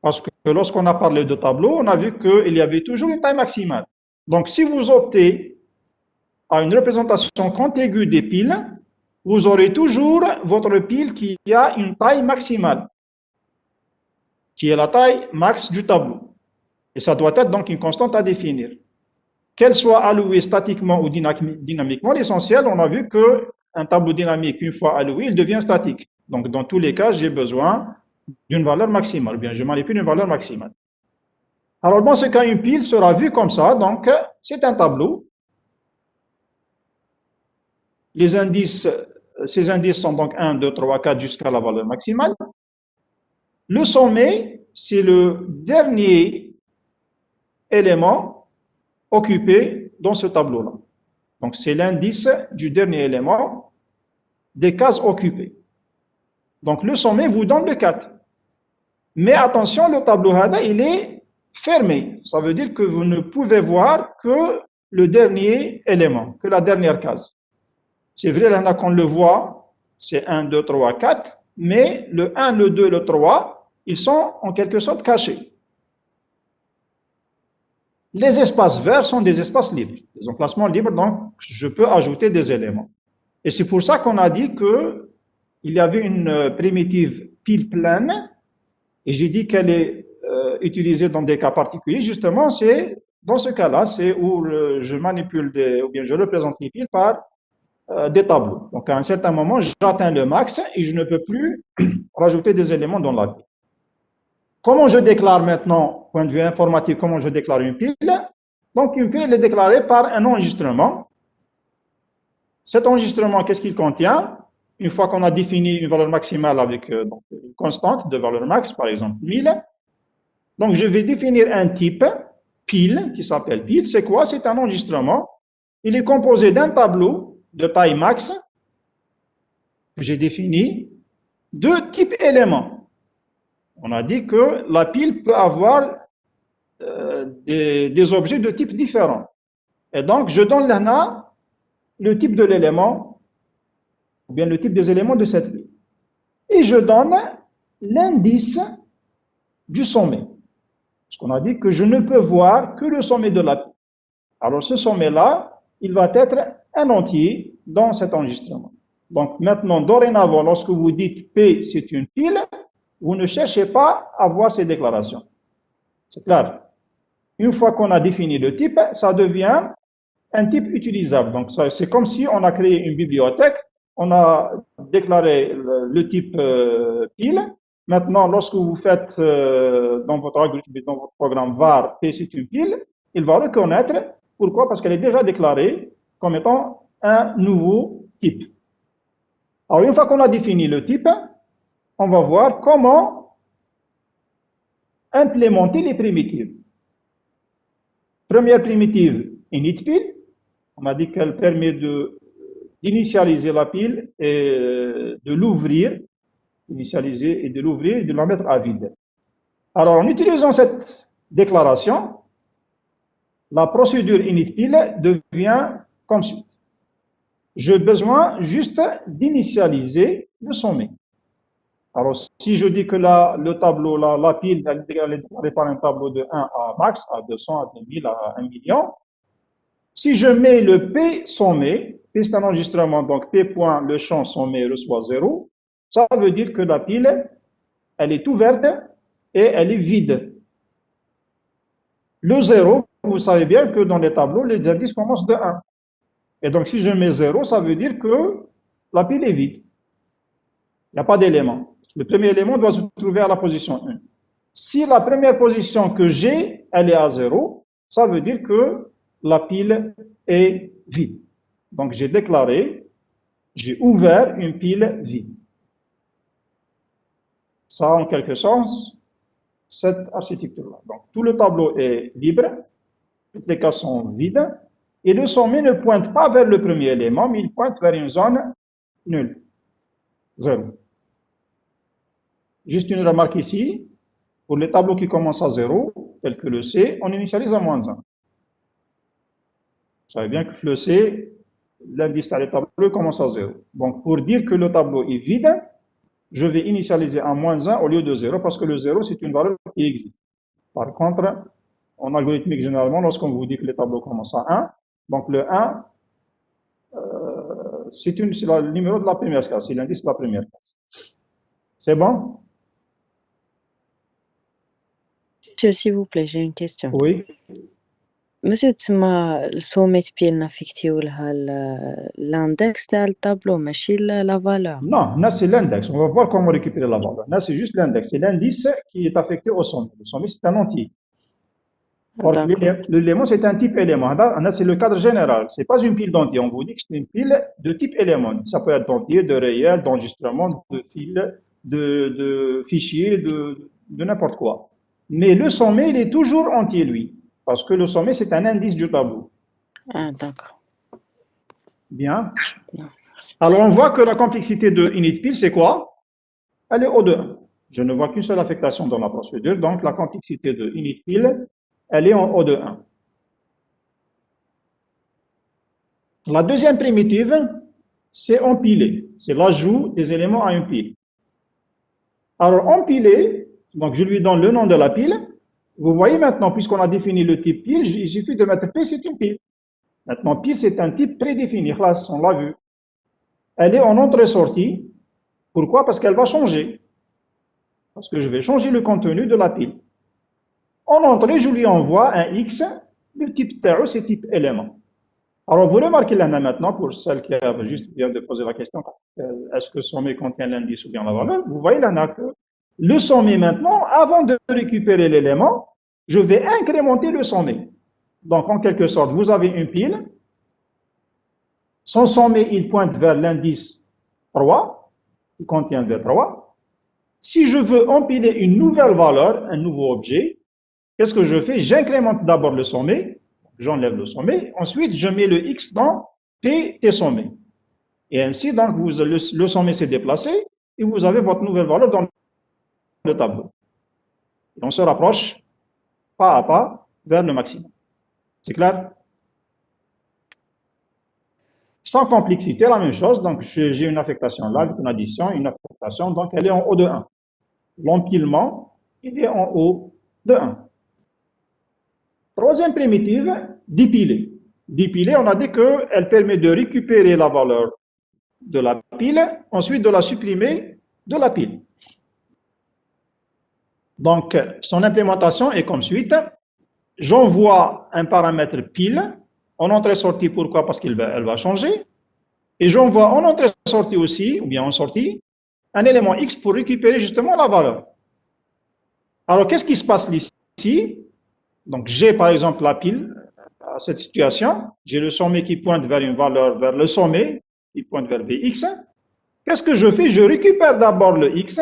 Parce que lorsqu'on a parlé de tableau, on a vu qu'il y avait toujours une taille maximale. Donc, si vous optez à une représentation contiguë des piles, vous aurez toujours votre pile qui a une taille maximale, qui est la taille max du tableau. Et ça doit être donc une constante à définir. Qu'elle soit allouée statiquement ou dynamiquement, l'essentiel, on a vu qu'un tableau dynamique, une fois alloué, il devient statique. Donc, dans tous les cas, j'ai besoin d'une valeur maximale, ou bien je manipule une valeur maximale. Alors, dans ce cas, une pile sera vue comme ça. Donc, c'est un tableau. Ces indices sont donc 1, 2, 3, 4 jusqu'à la valeur maximale. Le sommet, c'est le dernier élément occupé dans ce tableau-là. Donc, c'est l'indice du dernier élément des cases occupées. Donc, le sommet vous donne le 4. Mais attention, le tableau HADA, il est fermé. Ça veut dire que vous ne pouvez voir que le dernier élément, que la dernière case. C'est vrai, là qu'on le voit, c'est 1, 2, 3, 4, mais le 1, le 2, le 3, ils sont en quelque sorte cachés. Les espaces verts sont des espaces libres, des emplacements libres, donc je peux ajouter des éléments. Et c'est pour ça qu'on a dit qu'il y avait une primitive pile pleine, et j'ai dit qu'elle est utilisée dans des cas particuliers. Justement, c'est dans ce cas-là, c'est où je manipule ou bien je représente les piles par des tableaux. Donc, à un certain moment, j'atteins le max et je ne peux plus rajouter des éléments dans la pile. Comment je déclare maintenant, point de vue informatique, comment je déclare une pile? Donc, une pile est déclarée par un enregistrement. Cet enregistrement, qu'est-ce qu'il contient? Une fois qu'on a défini une valeur maximale avec donc, une constante de valeur max, par exemple 1000, donc je vais définir un type pile qui s'appelle pile. C'est quoi? C'est un enregistrement. Il est composé d'un tableau de taille max que j'ai défini de type élément. On a dit que la pile peut avoir des objets de type différents. Et donc, je donne là le type de l'élément, ou bien le type des éléments de cette pile. Et je donne l'indice du sommet. Parce qu'on a dit que je ne peux voir que le sommet de la pile. Alors, ce sommet-là, il va être un entier dans cet enregistrement. Donc, maintenant, dorénavant, lorsque vous dites P, c'est une pile, vous ne cherchez pas à voir ces déclarations. C'est clair. Une fois qu'on a défini le type, ça devient un type utilisable. Donc, c'est comme si on a créé une bibliothèque, on a déclaré le type pile. Maintenant, lorsque vous faites dans votre algorithme, dans votre programme var, P c'est une pile, il va reconnaître. Pourquoi? Parce qu'elle est déjà déclarée comme étant un nouveau type. Alors, une fois qu'on a défini le type, on va voir comment implémenter les primitives. Première primitive, initPile. On a dit qu'elle permet d'initialiser la pile et de l'ouvrir, initialiser et de l'ouvrir et de la mettre à vide. Alors, en utilisant cette déclaration, la procédure initPile devient comme suit. J'ai besoin juste d'initialiser le sommet. Alors, si je dis que le tableau, la pile, elle est déclarée par un tableau de 1 à max, à 200, à 2000, à 1 million, si je mets le P sommet, P c'est un enregistrement, donc P point le champ sommet reçoit 0, ça veut dire que la pile, elle est ouverte et elle est vide. Le 0, vous savez bien que dans les tableaux, les indices commencent de 1. Et donc, si je mets 0, ça veut dire que la pile est vide. Il n'y a pas d'élément. Le premier élément doit se trouver à la position 1. Si la première position que j'ai, elle est à 0, ça veut dire que la pile est vide. Donc, j'ai déclaré, j'ai ouvert une pile vide. Ça, en quelque sens, cette architecture-là. Donc, tout le tableau est libre, toutes les cases sont vides, et le sommet ne pointe pas vers le premier élément, mais il pointe vers une zone nulle, 0. Juste une remarque ici, pour les tableaux qui commencent à 0, tel que le C, on initialise à -1. Vous savez bien que le C, l'indice des tableaux commence à 0. Donc, pour dire que le tableau est vide, je vais initialiser à -1 au lieu de 0, parce que le 0, c'est une valeur qui existe. Par contre, en algorithmique, généralement, lorsqu'on vous dit que les tableaux commencent à 1, donc le 1, c'est le numéro de la première case, c'est l'indice de la première case. C'est bon? Monsieur, s'il vous plaît, j'ai une question. Oui. Monsieur, le sommet pile n'affecte l'index de tableau, mais la valeur. Non, là c'est l'index. On va voir comment récupérer la valeur. Là c'est juste l'index. C'est l'indice qui est affecté au sommet. Le sommet c'est un entier. L'élément c'est un type élément. Là c'est le cadre général. C'est pas une pile d'entiers. On vous dit que c'est une pile de type élément. Ça peut être d'entier, de réel, d'enregistrement, de fil, de fichier, de n'importe quoi. Mais le sommet, il est toujours entier, lui. Parce que le sommet, c'est un indice du tableau. Ah, d'accord. Bien. Non, alors, on voit que la complexité de initPile, c'est quoi? Elle est O de 1. Je ne vois qu'une seule affectation dans la procédure. Donc, la complexité de initPile, elle est en O de 1. La deuxième primitive, c'est empiler. C'est l'ajout des éléments à une pile. Alors, empiler, donc je lui donne le nom de la pile. Vous voyez maintenant, puisqu'on a défini le type pile, il suffit de mettre P, c'est une pile. Maintenant, pile, c'est un type prédéfini. Classe, on l'a vu. Elle est en entrée-sortie. Pourquoi? Parce qu'elle va changer. Parce que je vais changer le contenu de la pile. En entrée, je lui envoie un X de type TAO, c'est type élément. Alors, vous remarquez là maintenant, pour celle qui a juste vient de poser la question, est-ce que le sommet contient l'indice ou bien la valeur? Vous voyez là que le sommet maintenant, avant de récupérer l'élément, je vais incrémenter le sommet. Donc, en quelque sorte, vous avez une pile. Son sommet, il pointe vers l'indice 3, qui contient V3. Si je veux empiler une nouvelle valeur, un nouveau objet, qu'est-ce que je fais? J'incrémente d'abord le sommet, j'enlève le sommet, ensuite je mets le X dans P T sommet. Et ainsi, donc, le sommet s'est déplacé et vous avez votre nouvelle valeur dans le tableau. Et on se rapproche pas à pas vers le maximum. C'est clair? Sans complexité, la même chose. Donc, j'ai une affectation là, avec une addition, une affectation. Donc, elle est en haut de 1. L'empilement, il est en haut de 1. Troisième primitive, dépiler. Dépiler, on a dit qu'elle permet de récupérer la valeur de la pile, ensuite de la supprimer de la pile. Donc, son implémentation est comme suite. J'envoie un paramètre pile en entrée-sortie. Pourquoi? Parce qu'elle va changer. Et j'envoie en entrée-sortie aussi, ou bien en sortie, un élément X pour récupérer justement la valeur. Alors, qu'est-ce qui se passe ici? Donc, j'ai par exemple la pile à cette situation. J'ai le sommet qui pointe vers une valeur, vers le sommet, qui pointe vers Vx. Qu'est-ce que je fais? Je récupère d'abord le X.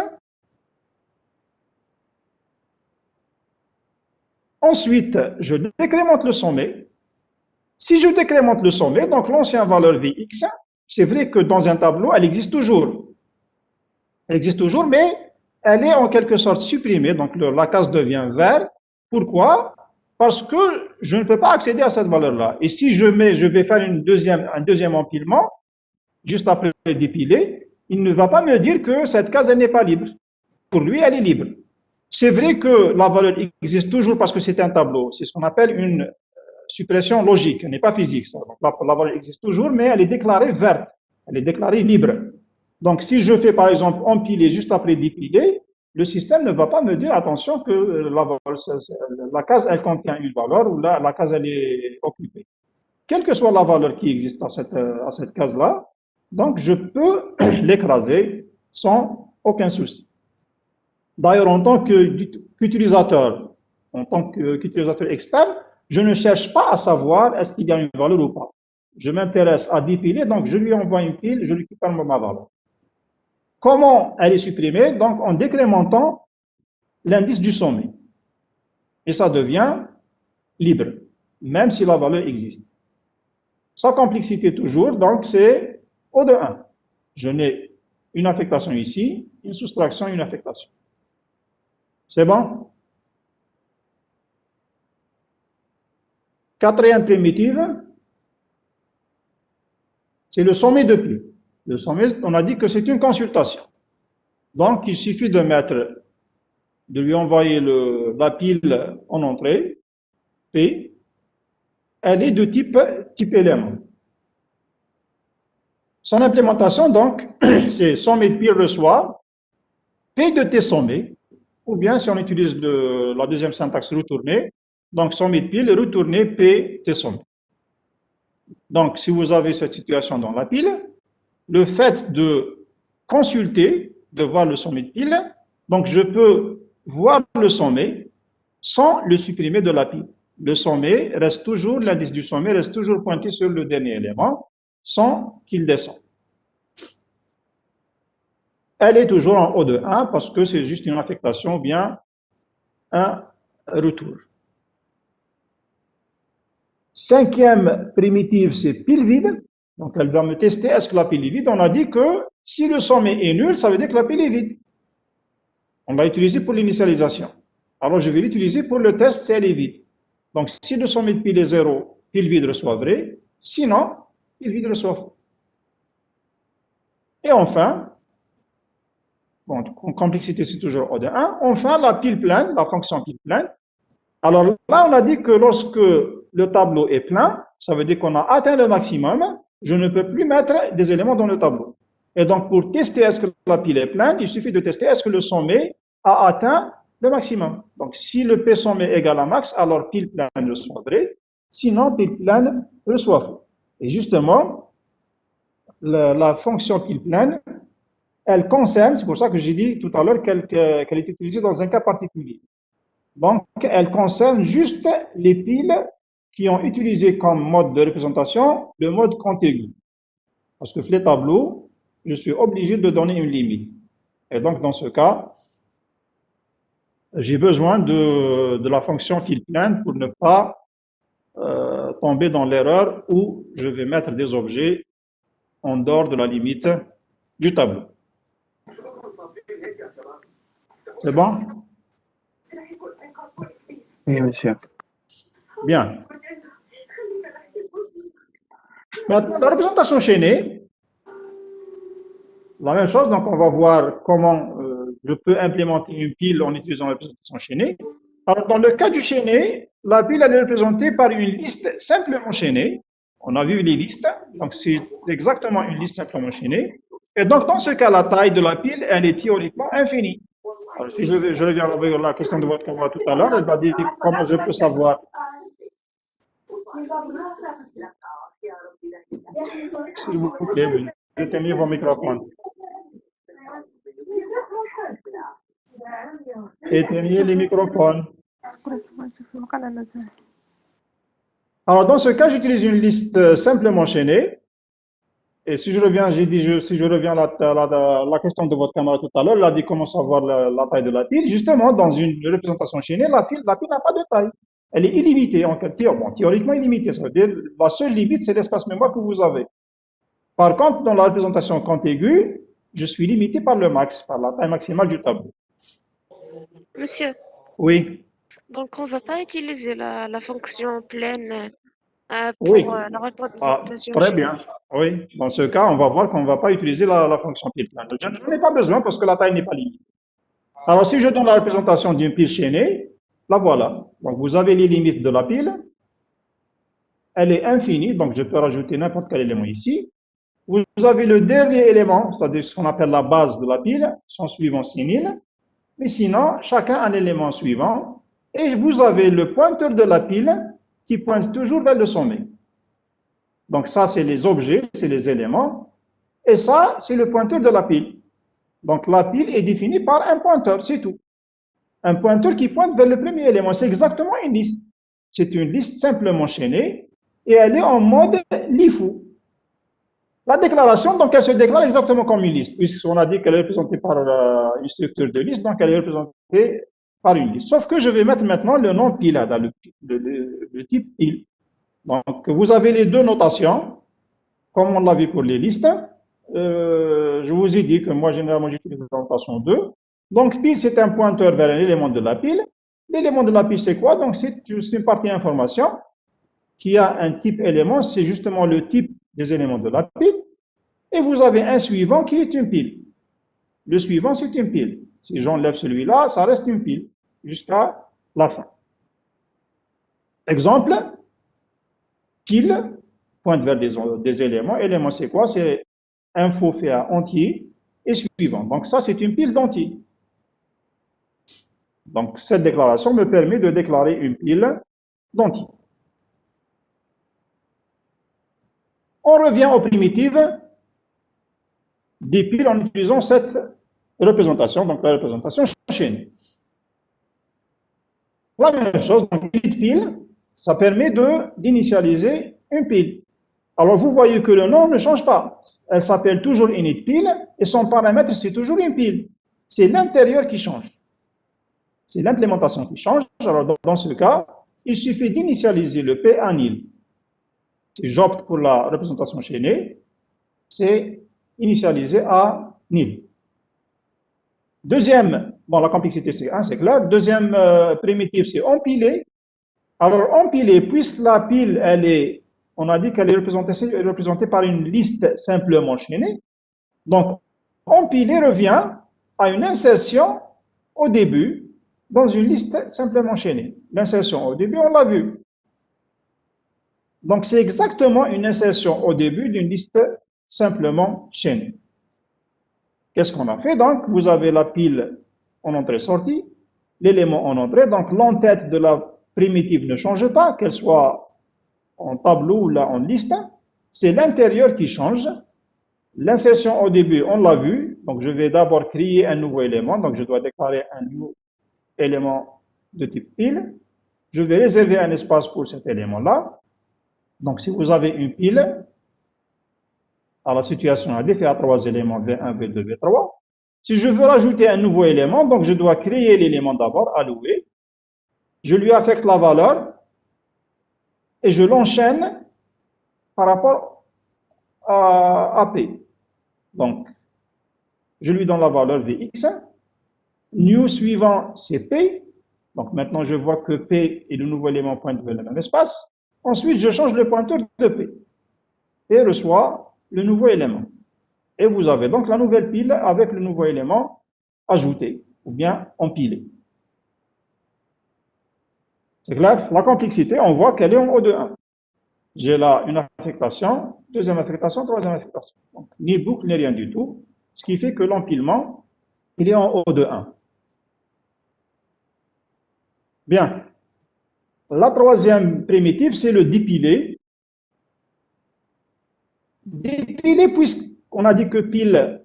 Ensuite, je décrémente le sommet. Si je décrémente le sommet, donc l'ancienne valeur Vx, c'est vrai que dans un tableau, elle existe toujours. Elle existe toujours, mais elle est en quelque sorte supprimée. Donc la case devient verte. Pourquoi? Parce que je ne peux pas accéder à cette valeur-là. Et si je vais faire un deuxième empilement, juste après le dépiler, il ne va pas me dire que cette case, elle n'est pas libre. Pour lui, elle est libre. C'est vrai que la valeur existe toujours parce que c'est un tableau. C'est ce qu'on appelle une suppression logique, elle n'est pas physique. Ça. Donc, la valeur existe toujours, mais elle est déclarée verte. Elle est déclarée libre. Donc, si je fais par exemple empiler juste après dépiler, le système ne va pas me dire, attention, que la case, elle contient une valeur ou la case, elle est occupée. Quelle que soit la valeur qui existe à cette case-là, donc je peux l'écraser sans aucun souci. D'ailleurs, en tant qu'utilisateur, externe, je ne cherche pas à savoir est-ce qu'il y a une valeur ou pas. Je m'intéresse à dépiler, donc je lui envoie une pile, je récupère ma valeur. Comment elle est supprimée? Donc en décrémentant l'indice du sommet. Et ça devient libre, même si la valeur existe. Sans complexité toujours, donc c'est O de 1. Je n'ai une affectation ici, une soustraction, une affectation. C'est bon? Quatrième primitive, c'est le sommet de pile. Le sommet, on a dit que c'est une consultation. Donc, il suffit de lui envoyer la pile en entrée, P. Elle est de type élément. Son implémentation, donc, c'est sommet de pile reçoit P de T sommet, ou bien si on utilise la deuxième syntaxe retourner, donc sommet de pile retourner P T sommet. Donc, si vous avez cette situation dans la pile, le fait de consulter, de voir le sommet de pile, donc je peux voir le sommet sans le supprimer de la pile. Le sommet reste toujours, l'indice du sommet reste toujours pointé sur le dernier élément sans qu'il descende. Elle est toujours en haut de 1 parce que c'est juste une affectation ou bien un retour. Cinquième primitive, c'est pile vide. Donc, elle va me tester est-ce que la pile est vide. On a dit que si le sommet est nul, ça veut dire que la pile est vide. On l'a utilisé pour l'initialisation. Alors, je vais l'utiliser pour le test si elle est vide. Donc, si le sommet de pile est 0, pile vide reçoit vrai. Sinon, pile vide reçoit faux. Et enfin, bon, complexité, c'est toujours O de 1. Enfin, la pile pleine, la fonction pile pleine. Alors là, on a dit que lorsque le tableau est plein, ça veut dire qu'on a atteint le maximum, je ne peux plus mettre des éléments dans le tableau. Et donc, pour tester est-ce que la pile est pleine, il suffit de tester est-ce que le sommet a atteint le maximum. Donc, si le P sommet est égal à max, alors pile pleine reçoit vrai, sinon pile pleine reçoit faux. Et justement, la fonction pile pleine, elle concerne, c'est pour ça que j'ai dit tout à l'heure qu'elle est utilisée dans un cas particulier. Donc, elle concerne juste les piles qui ont utilisé comme mode de représentation le mode contigu. Parce que les tableaux, je suis obligé de donner une limite. Et donc, dans ce cas, j'ai besoin de la fonction file pleine pour ne pas tomber dans l'erreur où je vais mettre des objets en dehors de la limite du tableau. C'est bon? Oui, monsieur. Bien. Maintenant, la représentation chaînée, la même chose, donc on va voir comment je peux implémenter une pile en utilisant la représentation chaînée. Alors, dans le cas du chaîné, la pile elle est représentée par une liste simplement chaînée. On a vu les listes, donc c'est exactement une liste simplement chaînée. Et donc, dans ce cas, la taille de la pile, elle est théoriquement infinie. Alors, si je reviens avec la question de votre camarade tout à l'heure, elle va dire comment je peux savoir. S'il vous plaît, oui. Éteignez vos microphones. Éteignez les microphones. Alors, dans ce cas, j'utilise une liste simplement chaînée. Et si je reviens, j'ai dit, si je reviens à la question de votre camarade tout à l'heure, elle a dit comment savoir la taille de la pile. Justement, dans une représentation chaînée, la pile n'a pas de taille. Elle est illimitée, théoriquement illimitée. Ça veut dire la seule limite, c'est l'espace mémoire que vous avez. Par contre, dans la représentation contiguë, je suis limité par le max, par la taille maximale du tableau. Monsieur, Oui. donc on ne va pas utiliser la fonction pleine Oui. pour la représentation. Très bien. Oui. Dans ce cas, on va voir qu'on ne va pas utiliser la fonction pile pleine. Je n'en ai pas besoin parce que la taille n'est pas limitée. Alors, si je donne la représentation d'une pile chaînée, la voilà. Donc, vous avez les limites de la pile. Elle est infinie, donc je peux rajouter n'importe quel élément ici. Vous avez le dernier élément, c'est-à-dire ce qu'on appelle la base de la pile, son suivant c'est 1000. Mais sinon, chacun a un élément suivant. Et vous avez le pointeur de la pile qui pointe toujours vers le sommet. Donc ça, c'est les objets, c'est les éléments. Et ça, c'est le pointeur de la pile. Donc la pile est définie par un pointeur, c'est tout. Un pointeur qui pointe vers le premier élément. C'est exactement une liste. C'est une liste simplement chaînée et elle est en mode LIFO. La déclaration, donc, elle se déclare exactement comme une liste, puisqu'on a dit qu'elle est représentée par une structure de liste, donc elle est représentée par une liste. Je vais mettre maintenant le nom pile, dans le type pile. Donc, vous avez les deux notations, comme on l'a vu pour les listes. Je vous ai dit que moi, généralement, j'utilise la notation 2. Donc, pile, c'est un pointeur vers un élément de la pile. L'élément de la pile, c'est quoi? Donc, c'est une partie information qui a un type élément, c'est justement le type des éléments de la pile. Et vous avez un suivant qui est une pile. Le suivant, c'est une pile. Si j'enlève celui-là, ça reste une pile jusqu'à la fin. Exemple, pile pointe vers des éléments. Élément, c'est quoi? C'est info fait à entier et suivant. Donc, ça, c'est une pile d'entiers. Donc, cette déclaration me permet de déclarer une pile d'entiers. On revient aux primitives des piles en utilisant cette représentation, donc la représentation chaînée. La même chose, donc init pile, ça permet d'initialiser une pile. Alors vous voyez que le nom ne change pas. Elle s'appelle toujours init pile et son paramètre c'est toujours une pile. C'est l'intérieur qui change. C'est l'implémentation qui change. Alors dans ce cas, il suffit d'initialiser le P à nil. Si j'opte pour la représentation chaînée, c'est initialisé à nil. Deuxième, bon, la complexité c'est 1, c'est clair. Deuxième primitive, c'est empilé. Alors, empilé, puisque la pile, on a dit qu'elle est représentée par une liste simplement chaînée. Donc, empilé revient à une insertion au début dans une liste simplement chaînée. L'insertion au début, on l'a vu. Donc, c'est exactement une insertion au début d'une liste simplement chaînée. Qu'est-ce qu'on a fait? Donc, vous avez la pile en entrée-sortie, l'élément en entrée. Donc, l'entête de la primitive ne change pas, qu'elle soit en tableau ou là en liste. c'est l'intérieur qui change. L'insertion au début, on l'a vu. Donc, je vais d'abord créer un nouveau élément. Donc, je dois déclarer un nouveau élément de type pile. Je vais réserver un espace pour cet élément-là. Donc, si vous avez une pile, à la situation AD fait à 3 éléments, V1, V2, V3. Si je veux rajouter un nouveau élément, donc je dois créer l'élément d'abord, alloué. Je lui affecte la valeur et je l'enchaîne par rapport à P. Donc, je lui donne la valeur Vx. New suivant, c'est P. Donc, maintenant, je vois que P et le nouveau élément pointent vers le même espace. Ensuite, je change le pointeur de P. P reçoit le nouveau élément. Et vous avez donc la nouvelle pile avec le nouveau élément ajouté ou bien empilé. C'est clair? La complexité, on voit qu'elle est en O de 1. J'ai là une affectation, deuxième affectation, troisième affectation. Donc, ni boucle, ni rien du tout. Ce qui fait que l'empilement, il est en O de 1. Bien. La troisième primitive, c'est le dépilé. Dépilé, puisqu'on a dit que pile,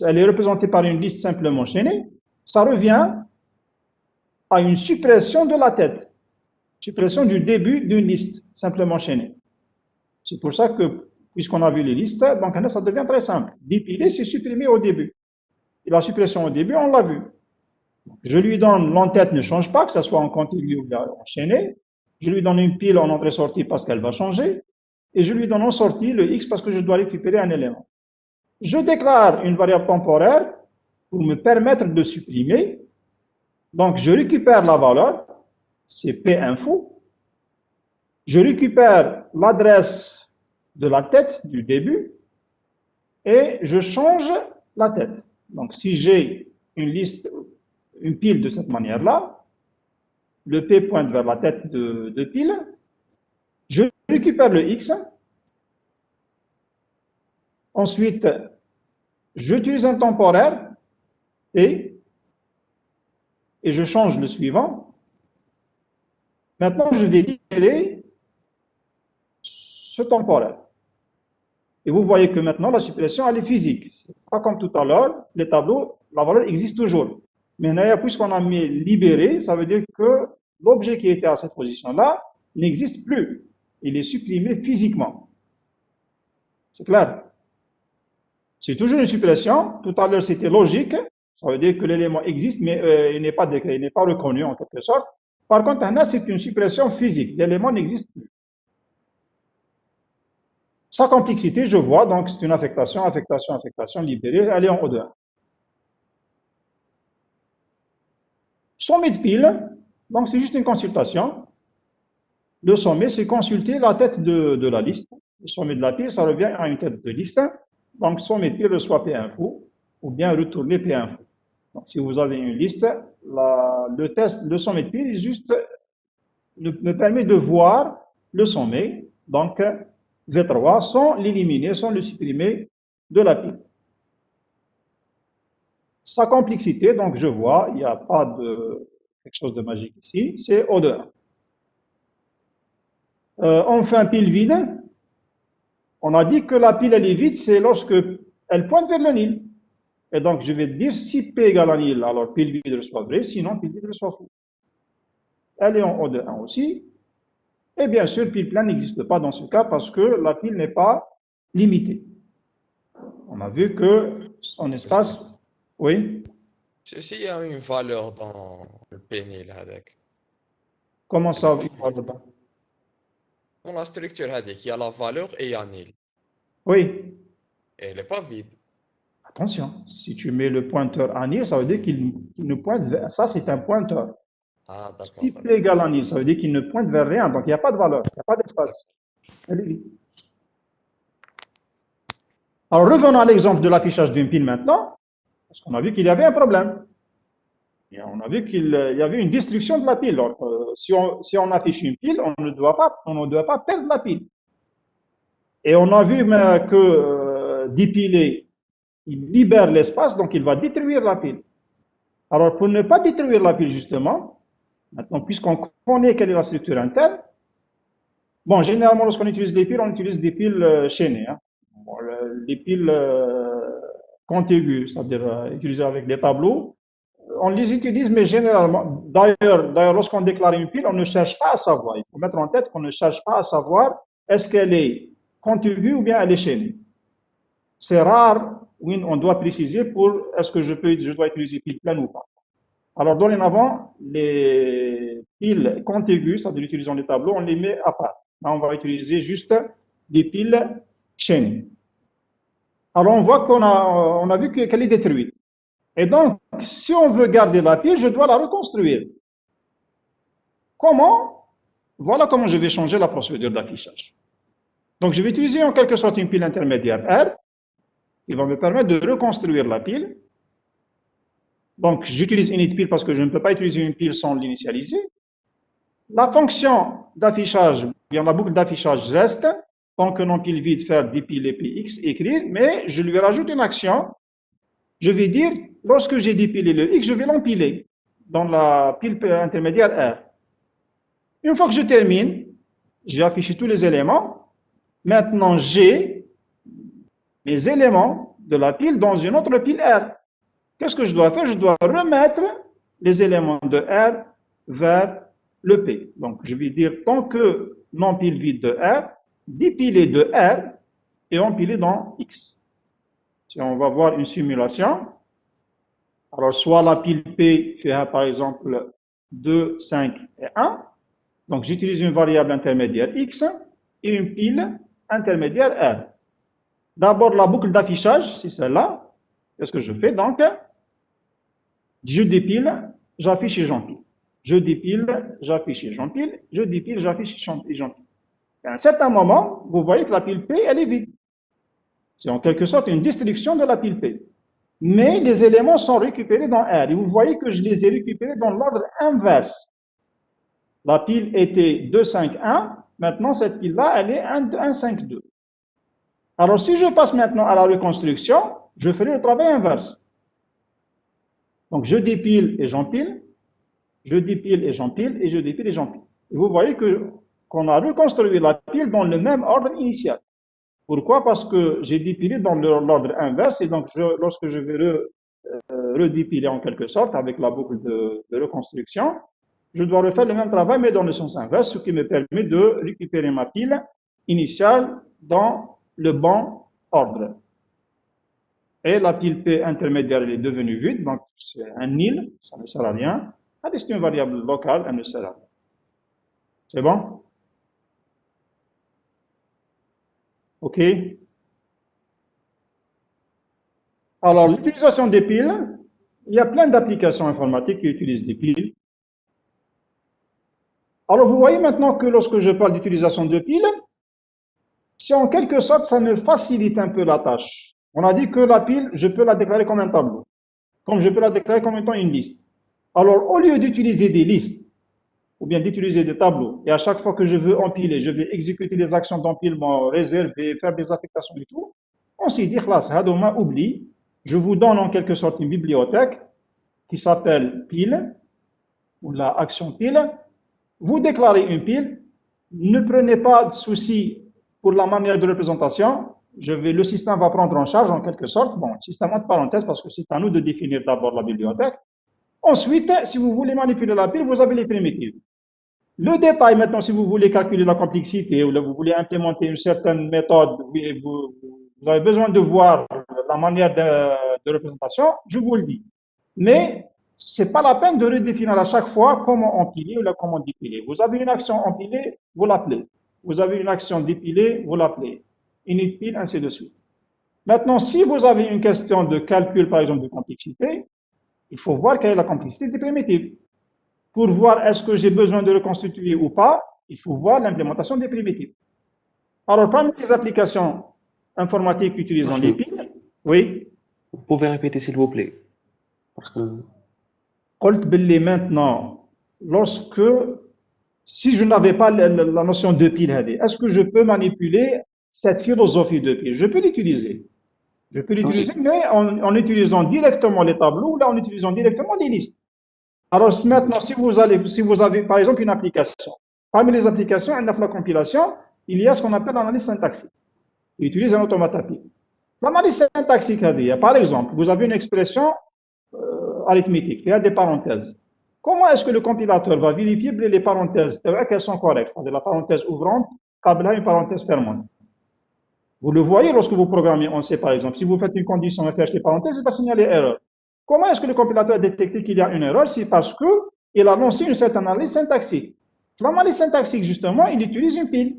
elle est représentée par une liste simplement enchaînée, ça revient à une suppression de la tête. Suppression du début d'une liste simplement enchaînée. C'est pour ça que, puisqu'on a vu les listes, donc ça devient très simple. Dépiler, c'est supprimer au début. Et la suppression au début, on l'a vu. Je lui donne l'entête ne change pas, que ce soit en continu ou enchaîné. Je lui donne une pile en entrée-sortie parce qu'elle va changer. Et je lui donne en sortie le x parce que je dois récupérer un élément. Je déclare une variable temporaire pour me permettre de supprimer. Donc, je récupère la valeur, c'est p-info. Je récupère l'adresse de la tête du début et je change la tête. Donc, si j'ai une liste, une pile de cette manière-là, le P pointe vers la tête de pile, je récupère le X. Ensuite, j'utilise un temporaire et je change le suivant. Maintenant, je vais libérer ce temporaire. Et vous voyez que maintenant, la suppression, elle est physique. C'est pas comme tout à l'heure, les tableaux, la valeur existe toujours. Maintenant, puisqu'on a mis libéré, ça veut dire que l'objet qui était à cette position-là n'existe plus. Il est supprimé physiquement. C'est clair? C'est toujours une suppression. Tout à l'heure, c'était logique. Ça veut dire que l'élément existe, mais il n'est pas déclaré, il n'est pas reconnu en quelque sorte. Par contre, là, c'est une suppression physique. L'élément n'existe plus. Sa complexité, je vois, donc c'est une affectation, affectation, affectation, libérée, elle est en O de 1. Sommet de pile, donc c'est juste une consultation. Le sommet, c'est consulter la tête de la liste. Le sommet de la pile, ça revient à une tête de liste. Donc, sommet de pile reçoit P-info ou bien retourner P-info. Donc, si vous avez une liste, le sommet de pile juste me permet de voir le sommet, donc V3, sans l'éliminer, sans le supprimer de la pile. Sa complexité, donc je vois, il n'y a pas de quelque chose de magique ici, c'est O de 1. Enfin, pile vide. On a dit que la pile, elle est vide, c'est lorsque elle pointe vers le nil. Et donc, je vais dire, si P égale à nil, alors pile vide reçoit vrai, sinon pile vide reçoit faux. Elle est en O de 1 aussi. Et bien sûr, pile plein n'existe pas dans ce cas parce que la pile n'est pas limitée. On a vu que son espace... Oui. S'il y a une valeur dans le pénil, Comment ça? dans la structure, il y a la valeur et il y a nil. Oui. Et elle n'est pas vide. Attention, si tu mets le pointeur à nil, ça veut dire qu'il ne pointe vers... Ça, c'est un pointeur. Ah, d'accord. Si P égale à nil, ça veut dire qu'il ne pointe vers rien. Donc, il n'y a pas de valeur, il n'y a pas d'espace. Elle est vide. Alors, revenons à l'exemple de l'affichage d'une pile maintenant. Parce qu'on a vu qu'il y avait un problème. Et on a vu qu'il y avait une destruction de la pile. Donc, si on affiche une pile, on ne doit pas perdre la pile. Et on a vu que dépiler, il libère l'espace, donc il va détruire la pile. Alors, pour ne pas détruire la pile, justement, maintenant, puisqu'on connaît quelle est la structure interne, Bon, généralement, lorsqu'on utilise des piles, on utilise des piles chaînées. Hein. Bon, les piles contiguës, c'est-à-dire utilisées avec des tableaux, on les utilise, mais généralement, d'ailleurs, lorsqu'on déclare une pile, on ne cherche pas à savoir. Il faut mettre en tête qu'on ne cherche pas à savoir est-ce qu'elle est contiguë ou bien elle est chaînée. C'est rare, oui, on doit préciser pour est-ce que je dois utiliser pile pleine ou pas. Alors, dorénavant, les piles contiguës, c'est-à-dire utilisant les tableaux, on les met à part. Là, on va utiliser juste des piles chaînées. Alors, on voit qu'on a vu qu'elle est détruite. Et donc, si on veut garder la pile, je dois la reconstruire. Comment? Voilà comment je vais changer la procédure d'affichage. Donc, je vais utiliser en quelque sorte une pile intermédiaire R, qui va me permettre de reconstruire la pile. Donc, j'utilise init pile parce que je ne peux pas utiliser une pile sans l'initialiser. La fonction d'affichage, bien la boucle d'affichage reste, tant que non pile vide, faire dépiler px, écrire, mais je lui rajoute une action. Je vais dire, lorsque j'ai dépilé le x, je vais l'empiler dans la pile intermédiaire R. Une fois que je termine, j'ai affiché tous les éléments. Maintenant, j'ai les éléments de la pile dans une autre pile R. Qu'est-ce que je dois faire? Je dois remettre les éléments de R vers le P. Donc, je vais dire, tant que non pile vide de R, dépiler de R et empiler dans X. Si on va voir une simulation, alors soit la pile P fait par exemple 2, 5 et 1. Donc, j'utilise une variable intermédiaire X et une pile intermédiaire R. D'abord, la boucle d'affichage, c'est celle-là. Qu'est-ce que je fais? Donc, je dépile, j'affiche et j'empile. Je dépile, j'affiche et j'empile. Je dépile, j'affiche et j'empile. À un certain moment, vous voyez que la pile P, elle est vide. C'est en quelque sorte une destruction de la pile P. Mais les éléments sont récupérés dans R. Et vous voyez que je les ai récupérés dans l'ordre inverse. La pile était 2, 5, 1. Maintenant, cette pile-là, elle est 1, 5, 2. Alors, si je passe maintenant à la reconstruction, je ferai le travail inverse. Donc, je dépile et j'empile. Je dépile et j'empile. Et je dépile et j'empile. Et vous voyez qu'on a reconstruit la pile dans le même ordre initial. Pourquoi? Parce que j'ai dépilé dans l'ordre inverse. Et donc, lorsque je vais redépiler en quelque sorte avec la boucle de reconstruction, je dois refaire le même travail, mais dans le sens inverse, ce qui me permet de récupérer ma pile initiale dans le bon ordre. Et la pile P intermédiaire elle est devenue vide, donc c'est un nil, ça ne sert à rien. C'est une variable locale, elle ne sert à rien. C'est bon? OK. Alors, l'utilisation des piles, il y a plein d'applications informatiques qui utilisent des piles. Alors, vous voyez maintenant que lorsque je parle d'utilisation de piles, si en quelque sorte, ça me facilite un peu la tâche. On a dit que la pile, je peux la déclarer comme un tableau, comme je peux la déclarer comme étant une liste. Alors, au lieu d'utiliser des listes, ou bien d'utiliser des tableaux, et à chaque fois que je veux empiler, je vais exécuter les actions d'empilement, réserver, faire des affectations et tout, on s'est dit, là, Hadouma oublie, je vous donne en quelque sorte une bibliothèque qui s'appelle pile, ou la action pile. Vous déclarez une pile, ne prenez pas de souci pour la manière de représentation, le système va prendre en charge en quelque sorte, bon, système entre parenthèses, parce que c'est à nous de définir d'abord la bibliothèque. Ensuite, si vous voulez manipuler la pile, vous avez les primitives. Le détail maintenant, si vous voulez calculer la complexité ou vous voulez implémenter une certaine méthode, vous avez besoin de voir la manière de représentation, je vous le dis. Mais ce n'est pas la peine de redéfinir à chaque fois comment empiler ou comment dépiler. Vous avez une action empilée, vous l'appelez. Vous avez une action dépiler, vous l'appelez. Init pile, ainsi de suite. Maintenant, si vous avez une question de calcul, par exemple, de complexité, il faut voir quelle est la complexité des primitives. Pour voir est-ce que j'ai besoin de reconstituer ou pas, il faut voir l'implémentation des primitives. Alors, parmi les applications informatiques utilisant les piles, oui. Vous pouvez répéter s'il vous plaît. Parce que... Maintenant, si je n'avais pas la notion de pile, est-ce que je peux manipuler cette philosophie de pile? Je peux l'utiliser. Je peux l'utiliser, mais en utilisant directement les tableaux ou là en utilisant directement les listes. Alors maintenant, si vous avez par exemple une application Parmi les applications, dans la compilation, il y a ce qu'on appelle l'analyse syntaxique. Il utilise un automate à piles. L'analyse syntaxique, par exemple, vous avez une expression arithmétique, il y a des parenthèses. Comment est-ce que le compilateur va vérifier les parenthèses, qu'elles sont correctes, c'est-à-dire la parenthèse ouvrante, qabla une parenthèse fermante. Vous le voyez lorsque vous programmez en C, par exemple. Si vous faites une condition FH des parenthèses, il va signaler erreur. Comment est-ce que le compilateur a détecté qu'il y a une erreur? C'est parce qu'il a lancé une certaine analyse syntaxique. L'analyse syntaxique, justement, il utilise une pile.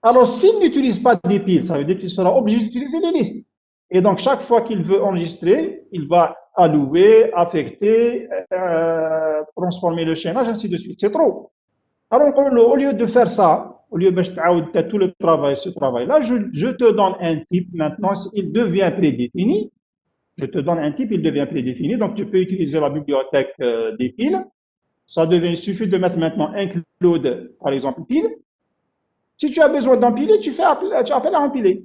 Alors, s'il n'utilise pas des piles, ça veut dire qu'il sera obligé d'utiliser les listes. Et donc, chaque fois qu'il veut enregistrer, il va allouer, affecter, transformer le chaînage, ainsi de suite. C'est trop. Alors, au lieu de faire ça, au lieu de tout le travail, ce travail-là, je te donne un type maintenant, il devient prédéfini. Je te donne un type, il devient prédéfini. Donc, tu peux utiliser la bibliothèque des piles. Il suffit de mettre maintenant include, par exemple, pile. Si tu as besoin d'empiler, tu appelles à empiler.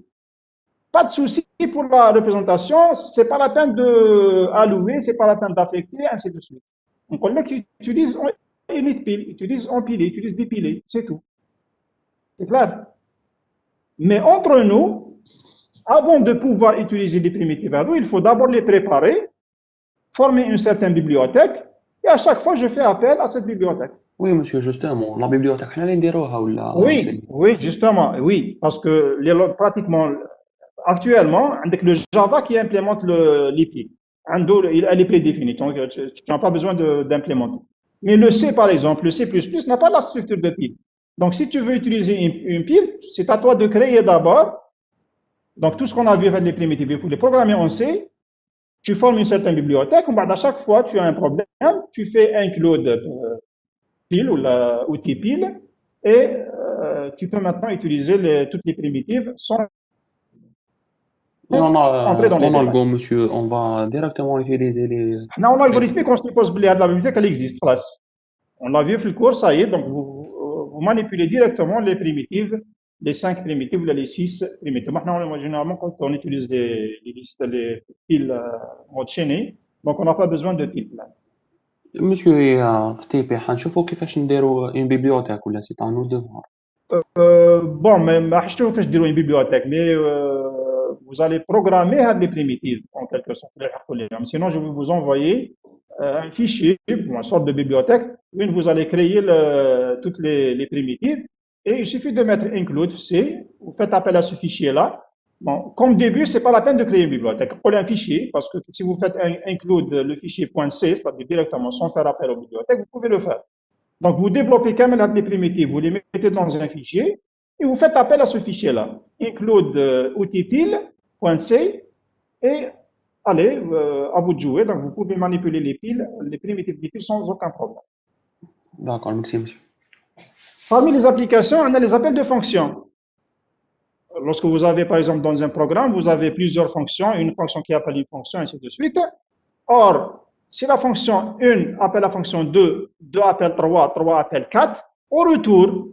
Pas de souci pour la représentation, c'est pas la peine d'allouer, c'est pas la peine d'affecter, ainsi de suite. Donc, on utilise init pile, utilise empiler, utilise dépiler, c'est tout. C'est clair. Mais entre nous, avant de pouvoir utiliser les primitives Hadoop, il faut d'abord les préparer, former une certaine bibliothèque, et à chaque fois, je fais appel à cette bibliothèque. Oui, monsieur, justement, la bibliothèque, oui, justement, oui, parce que pratiquement, actuellement, avec le Java qui implémente les piles, elle est prédéfinie, donc tu n'as pas besoin d'implémenter. Mais le C, par exemple, le C++ n'a pas la structure de pile. Donc, si tu veux utiliser une pile, c'est à toi de créer d'abord. Donc, tout ce qu'on a vu avec les primitives, il faut les programmer en C. Tu formes une certaine bibliothèque. À chaque fois, tu as un problème, tu fais include pile ou l'outil pile et tu peux maintenant utiliser toutes les primitives sans entrer dans les détails. monsieur, on va directement utiliser les... Non, l'algorithmique, on suppose que la bibliothèque, elle existe. On l'a vu dans le cours, ça y est, donc vous manipulez directement les primitives, les 5 primitives ou les 6 primitives. Maintenant, généralement, quand on utilise les listes, les piles mode chaîné, donc on n'a pas besoin de piles. Monsieur, في TP حنشوفوا كيفاش نديروا une bibliothèque ولا c'est un autre devoir. Bon, mais je ne vais pas une bibliothèque, mais vous allez programmer les primitives en quelque sorte. Sinon, je vais vous envoyer un fichier, une sorte de bibliothèque, où vous allez créer toutes les primitives. Et il suffit de mettre include C, vous faites appel à ce fichier-là. Bon, comme début, ce n'est pas la peine de créer une bibliothèque. Prenez un fichier, parce que si vous faites include le fichier .c, c'est-à-dire directement sans faire appel aux bibliothèques, vous pouvez le faire. Donc, vous développez quand même les primitives, vous les mettez dans un fichier et vous faites appel à ce fichier-là. Include outil pile.c et allez, à vous de jouer. Donc, vous pouvez manipuler les piles, les primitives des piles sans aucun problème. D'accord, merci, monsieur. Parmi les applications, on a les appels de fonctions. Lorsque vous avez, par exemple, dans un programme, vous avez plusieurs fonctions, une fonction qui appelle une fonction, ainsi de suite. Or, si la fonction 1 appelle la fonction 2, 2 appelle 3, 3 appelle 4, au retour,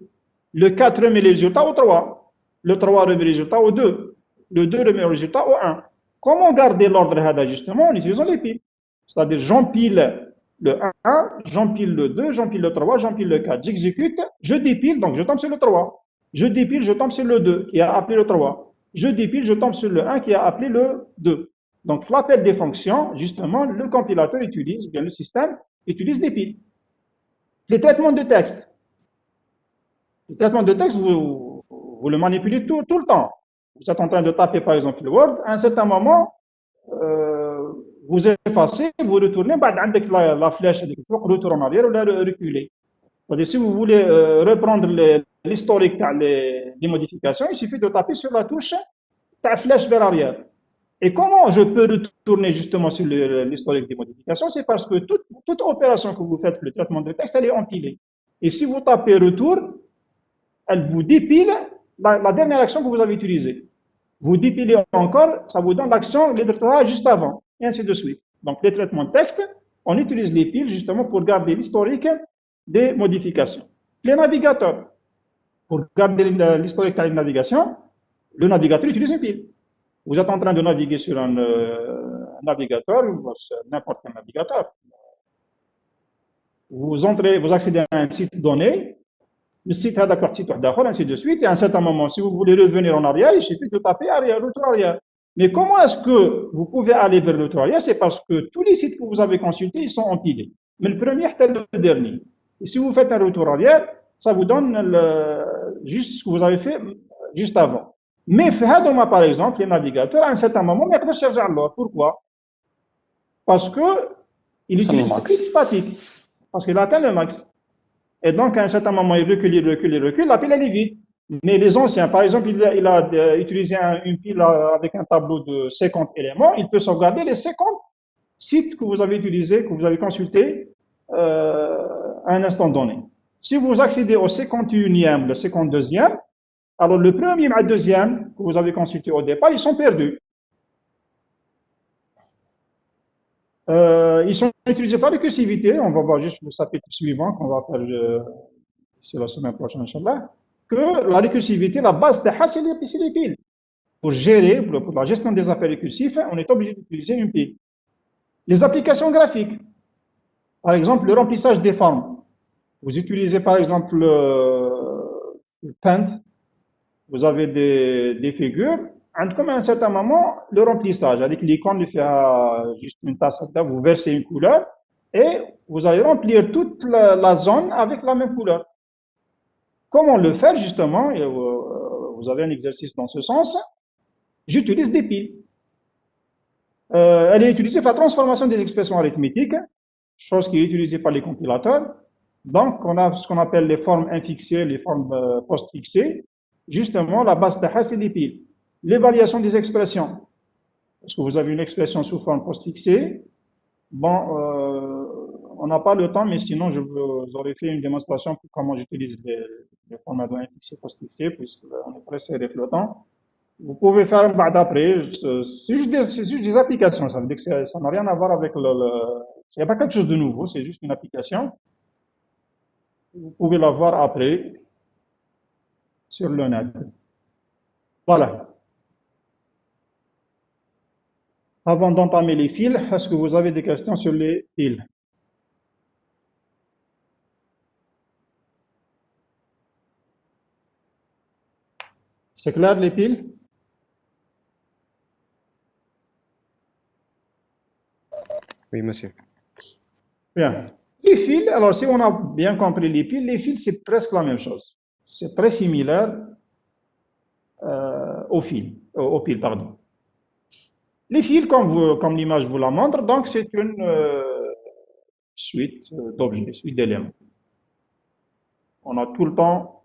le 4 remet les résultats au 3, le 3 remet les résultats au 2, le 2 remet le résultat au 1. Comment garder l'ordre d'ajustement en utilisant les piles? C'est-à-dire, j'empile le 1, j'empile le 2, j'empile le 3, j'empile le 4. J'exécute, je dépile, donc je tombe sur le 3. Je dépile, je tombe sur le 2 qui a appelé le 3. Je dépile, je tombe sur le 1 qui a appelé le 2. Donc, l'appel des fonctions, justement, le compilateur utilise, ou bien le système utilise des piles. Les traitements de texte. Les traitements de texte, vous le manipulez tout le temps. Vous êtes en train de taper, par exemple, le Word. À un certain moment, vous effacez, vous retournez, avec la flèche, retour en arrière ou la reculer. C'est-à-dire, si vous voulez reprendre l'historique des modifications, il suffit de taper sur la touche ta flèche vers l'arrière. Et comment je peux retourner justement sur l'historique des modifications? C'est parce que toute opération que vous faites, le traitement de texte, elle est empilée. Et si vous tapez retour, elle vous dépile la dernière action que vous avez utilisée. Vous dépilez encore, ça vous donne l'action, l'électorat juste avant, et ainsi de suite. Donc, les traitements de texte, on utilise les piles justement pour garder l'historique des modifications. Les navigateurs, pour garder l'historique de la navigation, le navigateur utilise une pile. Vous êtes en train de naviguer sur un navigateur, n'importe quel navigateur. Vous accédez à un site donné, le site هذاك واحد site واحد آخر, ainsi de suite, et à un certain moment, si vous voulez revenir en arrière, il suffit de taper arrière, retour arrière. Mais comment est-ce que vous pouvez aller vers le retour arrière? C'est parce que tous les sites que vous avez consultés, ils sont empilés. Mais le premier, c'est le dernier. Et si vous faites un retour arrière, ça vous donne juste ce que vous avez fait juste avant. Mais par exemple, les navigateurs, à un certain moment, ils peuvent chercher à l'autre. Pourquoi? Parce qu'il utilise le site statique. Parce qu'il atteint le max. Et donc, à un certain moment, il recule, la pile, elle est vide. Mais les anciens, par exemple, il a utilisé une pile avec un tableau de 50 éléments, il peut sauvegarder les 50 sites que vous avez utilisés, que vous avez consultés à un instant donné. Si vous accédez au 51e, le 52e, alors le premier et le deuxième que vous avez consulté au départ, ils sont perdus. Ils sont utilisés par récursivité. On va voir juste le chapitre suivant qu'on va faire c'est la semaine prochaine, Inch'Allah, que la récursivité, la base de c'est les piles. Pour gérer, pour la gestion des appels récursifs, on est obligé d'utiliser une pile. Les applications graphiques, par exemple, le remplissage des formes. Vous utilisez par exemple le Paint, vous avez des figures, comme à un certain moment, le remplissage, avec l'icône, il fait juste une tasse, vous versez une couleur et vous allez remplir toute la zone avec la même couleur. Comment le faire justement? Vous avez un exercice dans ce sens. J'utilise des piles. Elle est utilisée pour la transformation des expressions arithmétiques, chose qui est utilisée par les compilateurs. Donc, on a ce qu'on appelle les formes infixées, les formes post-fixées. Justement, la base de c'est des piles. L'évaluation des expressions. Parce que vous avez une expression sous forme post-fixée. Bon, on n'a pas le temps, mais sinon, je vous aurais fait une démonstration pour comment j'utilise les formats infixés post-fixés, puisqu'on est pressé avec le temps. Vous pouvez faire un bas d'après. C'est juste des applications. Ça veut dire que ça n'a rien à voir avec il n'y a pas quelque chose de nouveau, c'est juste une application. Vous pouvez la voir après sur le net. Voilà. Avant d'entamer les fils, est-ce que vous avez des questions sur les fils? C'est clair les fils? Oui, monsieur. Bien. Les fils, alors si on a bien compris les fils, c'est presque la même chose. C'est très similaire aux piles, pardon. Les fils, comme l'image vous la montre, donc c'est une suite d'objets, suite d'éléments. On a tout le temps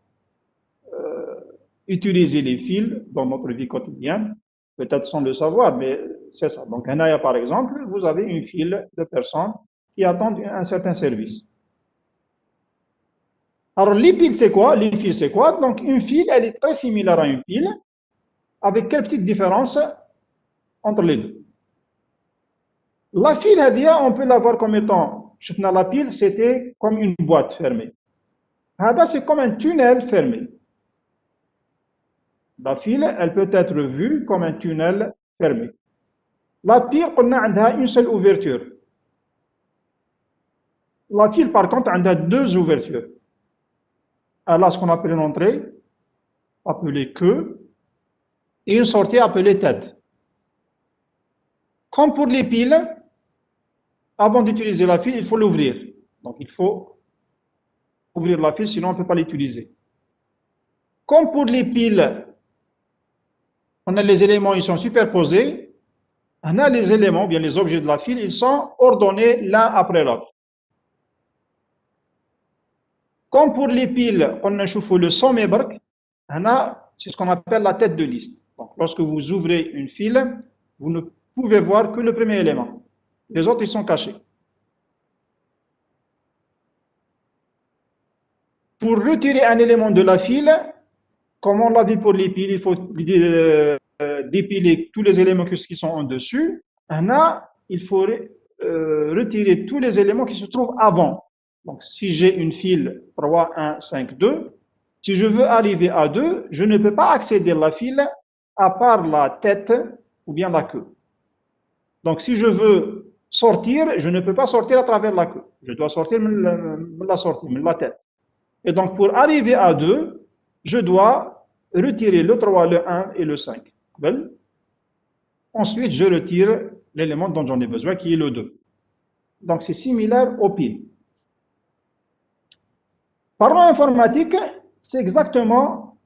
utilisé les fils dans notre vie quotidienne, peut-être sans le savoir, mais c'est ça. Donc, par exemple, vous avez une file de personnes qui attendent un certain service. Alors, les piles, c'est quoi? Les fils, c'est quoi? Donc, une file, elle est très similaire à une pile, avec quelques petites différences entre les deux. La file, on peut la voir comme étant, la pile, c'était comme une boîte fermée. C'est comme un tunnel fermé. La file, elle peut être vue comme un tunnel fermé. La pile, on a une seule ouverture. La file, par contre, elle a deux ouvertures. Elle a ce qu'on appelle une entrée, appelée queue, et une sortie appelée tête. Comme pour les piles, avant d'utiliser la file, il faut l'ouvrir. Donc, il faut ouvrir la file, sinon on ne peut pas l'utiliser. Comme pour les piles, on a les éléments, ils sont superposés. On a les éléments, bien les objets de la file, ils sont ordonnés l'un après l'autre. Comme pour les piles, on a le sommet barque, c'est ce qu'on appelle la tête de liste. Donc, lorsque vous ouvrez une file, vous ne pouvez voir que le premier élément. Les autres, ils sont cachés. Pour retirer un élément de la file, comme on l'a dit pour les piles, il faut dépiler tous les éléments qui sont en dessus. Il faut retirer tous les éléments qui se trouvent avant. Donc, si j'ai une file 3, 1, 5, 2, si je veux arriver à 2, je ne peux pas accéder à la file à part la tête ou bien la queue. Donc, si je veux sortir, je ne peux pas sortir à travers la queue. Je dois sortir de la sortie, de la tête. Et donc, pour arriver à 2, je dois retirer le 3, le 1 et le 5. Ensuite, je retire l'élément dont j'en ai besoin, qui est le 2. Donc, c'est similaire au pile. Parlons informatique, c'est exactement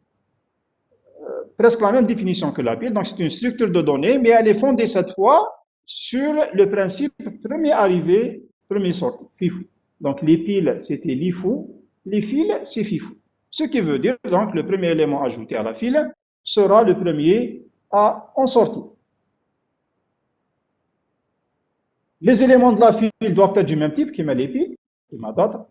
presque la même définition que la pile. Donc, c'est une structure de données, mais elle est fondée cette fois sur le principe premier arrivé, premier sorti, FIFO. Donc, les piles, c'était LIFO, les fils, c'est FIFO. Ce qui veut dire, donc, le premier élément ajouté à la file sera le premier en sortie. Les éléments de la file doivent être du même type, qui met les piles, qui m'a d'autres.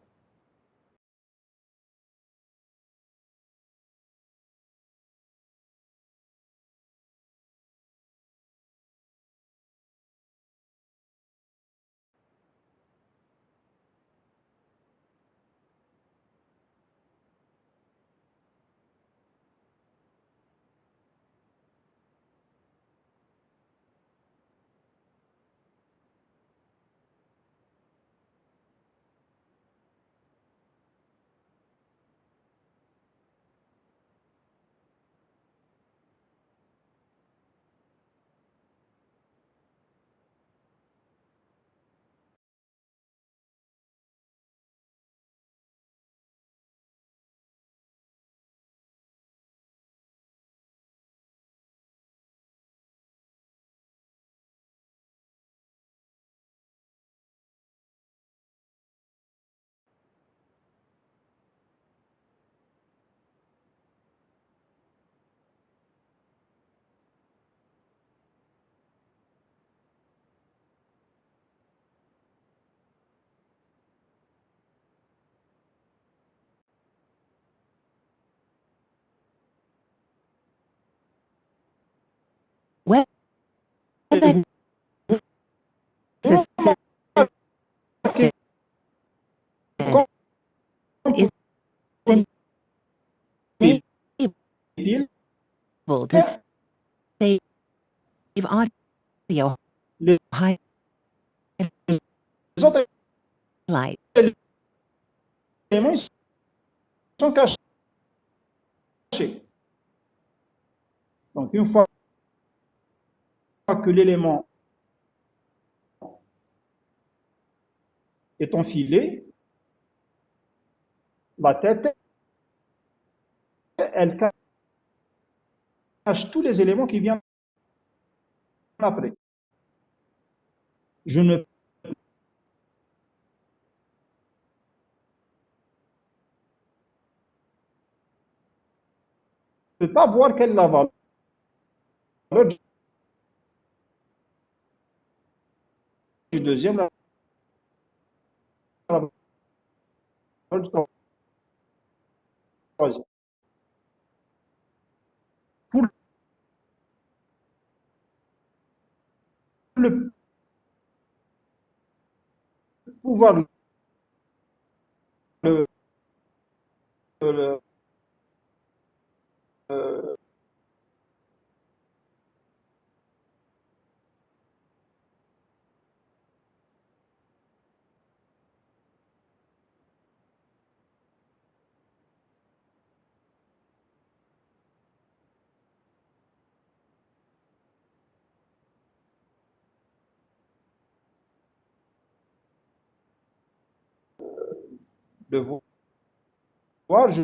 Les autres éléments sont cachés. Donc, une fois que l'élément est enfilé, la tête, elle cache tous les éléments qui viennent après. Je ne peux pas voir quelle est la valeur du deuxième, la valeur du troisième. Pour le pouvoir le voir, je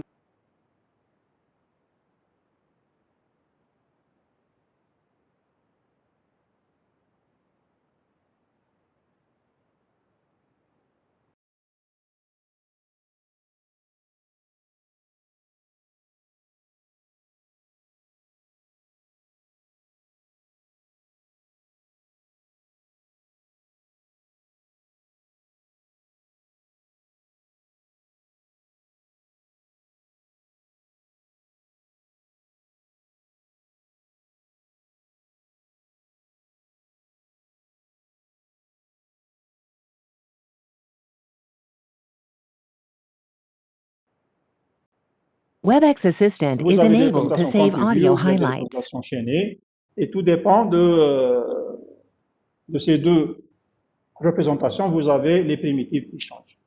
WebEx Assistant vous is avez des enabled to représentations save contiguës, audio ou bien des highlights. représentations chaînées, et tout dépend de ces deux représentations, vous avez les primitives qui changent.